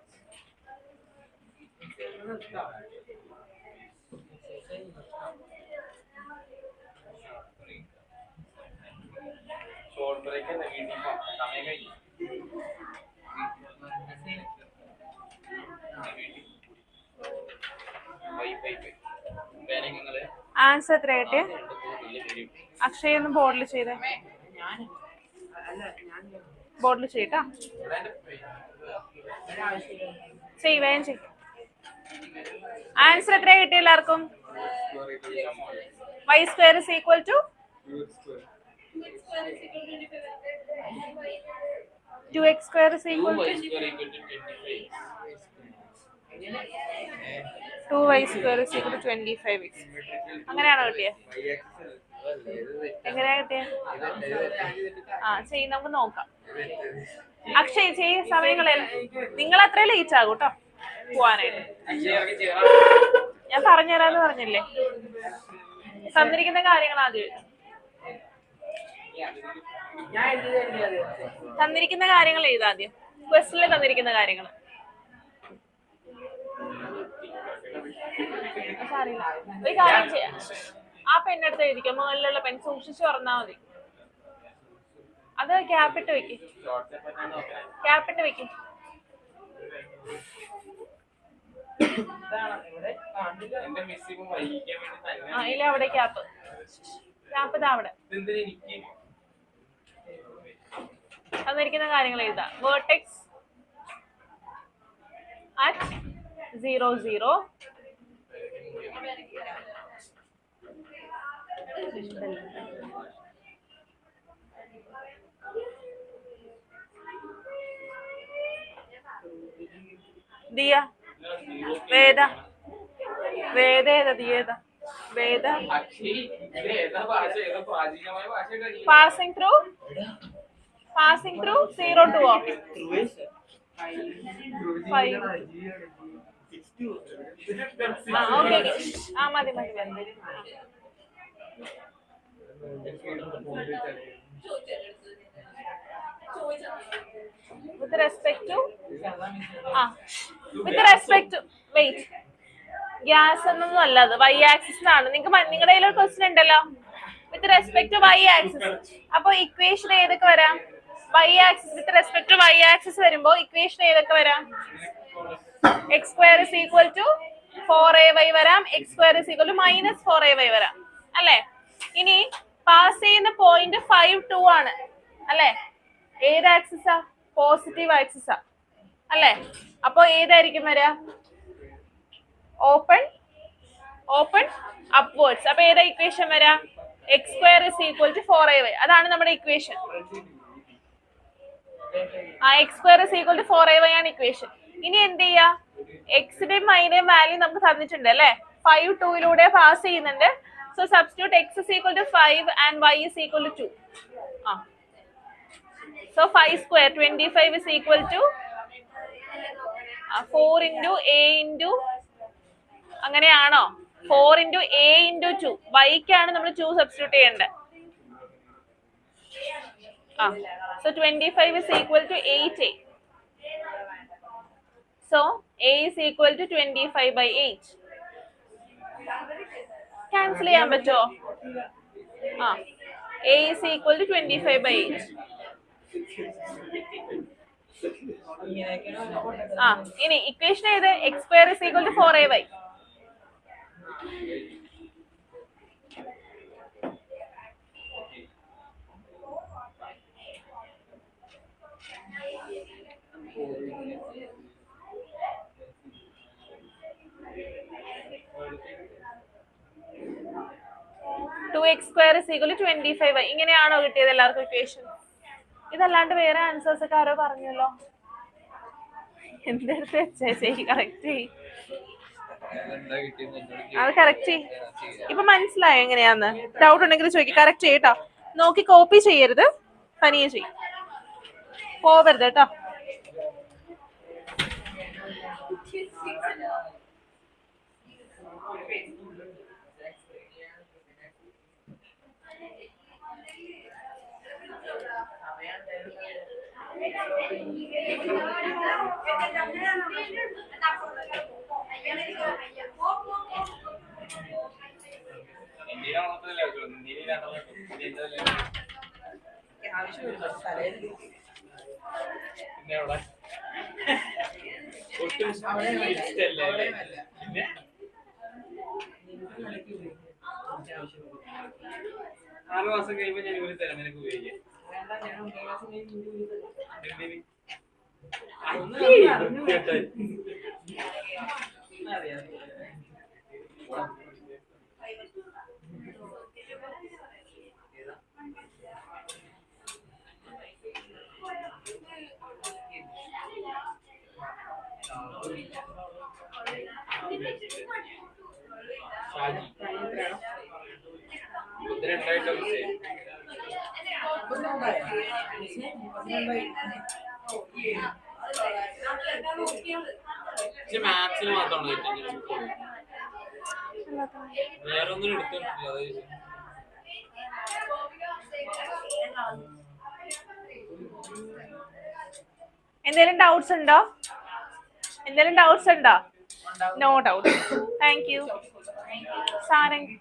S3: Short break അല്ല വീട്ടിൽ സമയം കഴിഞ്ഞു.
S1: ആൻസർ എത്ര കിട്ടിയ? അക്ഷയ് ഒന്ന് ബോർഡിൽ ചെയ്തേ. ബോർഡിൽ ചെയ്യട്ടാ. വേഗം ചെയ്. ആൻസർ എത്ര കിട്ടിയ എല്ലാവർക്കും? y square is equal to 2x square is equal to 2y square is equal to 25x. അങ്ങനെയാണോ കിട്ടിയത്? എങ്ങനെയാ കിട്ടിയത്? ചെയ്, നമുക്ക് നോക്കാം. അക്ഷയ് ചെയ്, സമയങ്ങളിൽ നിങ്ങൾ അത്ര ലേറ്റ് ആകും കേട്ടോ പോവാനായിട്ട്. ഞാൻ പറഞ്ഞുതരാന്ന് പറഞ്ഞില്ലേ. തന്നിരിക്കുന്ന കാര്യങ്ങൾ ആദ്യം എഴുതാം. തന്നിരിക്കുന്ന കാര്യങ്ങൾ എഴുതാദ്യം. ക്വസ്റ്റില് തന്നിരിക്കുന്ന കാര്യങ്ങൾ. ഒരു കാര്യം ചെയ്യാം, ആ പെണ്ണെടുത്ത് എഴുതിക്കാം. മുകളിലുള്ള പെൻ സൂക്ഷിച്ചു പറഞ്ഞാൽ മതി. അത് ക്യാപ്പിട്ട് വെക്ക്. ക്യാപ്പിട്ട് വെക്ക്. ഇല്ല, അവിടെ ക്യാപ്പ്. ക്യാപ്പ് ഇതാ അവിടെ. തന്നിരിക്കുന്ന കാര്യങ്ങൾ എഴുതാം. Vertex at 0, 0. ദിയ വേദ ദിയേത വേദ പാസിംഗ് ത്രൂ 0 to 5. ഓക്കെ മതി. With respect to wait, gas എന്നൊന്നും അല്ല, അത് y ആക്സിസിനാണ്. നിങ്ങളുടെ കയ്യിൽ ഒരു ക്വസ്റ്റ്യൻ ഉണ്ടല്ലോ, with respect to y axis. അപ്പൊ ഇക്വേഷൻ ഏതൊക്കെ വരാം? y axis with respect to y axis വരുമ്പോ ഇക്വേഷൻ ഏതൊക്കെ വരാം? x square is equal to 4ay വരാം, x square is equal to -4ay വരാം അല്ലേ? ഇനി പാസ് ചെയ്യുന്ന പോയിന്റ് 5, 2 ആണ് അല്ലേ? ഏത് ആക്സിസാ? പോസിറ്റീവ് ആക്സിസാ അല്ലേ? അപ്പൊ ഏതായിരിക്കും വരാ? Open upwards. അപ്പൊ ഏതാ ഇക്വേഷൻ വരാ? x square is equal to 4ay. അതാണ് നമ്മുടെ equation. x square is equal to 4ay ആണ് ഇക്വേഷൻ. ഇനി എന്ത് ചെയ്യാ? എക്സിന്റെയും വൈയുടെയും വാല്യൂ നമുക്ക് തന്നിട്ടുണ്ട് അല്ലെ? 5, 2 പാസ് ചെയ്യുന്നുണ്ട്. So substitute x is equal to 5 and y is equal to 2. So 5 square 25 is equal to 4 into a into അങ്ങനെയാണോ? 4 into a into 2. yക്കാണ് നമ്മൾ 2 സബ്സ്റ്റിറ്റ്യൂട്ട് ചെയ്യേണ്ടത്. So 25 is equal to 8a. So a is equal to 25/8. Cancel ചെയ്യാൻ പറ്റുമോ? a is equal to 25/8. ഇനി equation ഏത്? x square is equal to 4ay. x square is equal to 25y. ഇങ്ങനെയാണോ കിട്ടിയത് എല്ലാവർക്കും equation? ഇതല്ലാണ്ട് വേറെ ആൻസേഴ്സ് ഒക്കെ ആരോ പറഞ്ഞല്ലോ. എന്തെടുത്ത് വെച്ചേ കറക്റ്റ്. അത് കറക്റ്റ്. ഇപ്പൊ മനസ്സിലായോ എങ്ങനെയാന്ന്? ഡൗട്ട് ഉണ്ടെങ്കിൽ ചോദിക്കും. കറക്റ്റ് ചെയ്യട്ടോ. നോക്കി കോപ്പി ചെയ്യരുത്, തനിയെ ചെയ്യും. പോവരുത് കേട്ടോ.
S2: ആവശ്യമില്ല തലയിൽ
S3: പിന്നെ അവിടെ ഒട്ടും ഇഷ്ടല്ലേ പിന്നെ 6 മാസം കഴിയുമ്പോ ഞാൻ ഒരു തരം നിനക്ക് ഉപയോഗിക്കാം. എന്തിന്? ഷാജി ഇത് രണ്ടായിട്ടോ മാത്സിന് മാത്രമാണ് കിട്ടുന്നത്. വേറെ ഒന്നും എടുത്തിട്ടില്ല.
S1: എന്തെങ്കിലും ഡൗട്ട്സ് ഉണ്ടോ? എന്തെങ്കിലും ഡൗട്ട്സ് ഉണ്ടോ? No doubt. Thank you. Sarang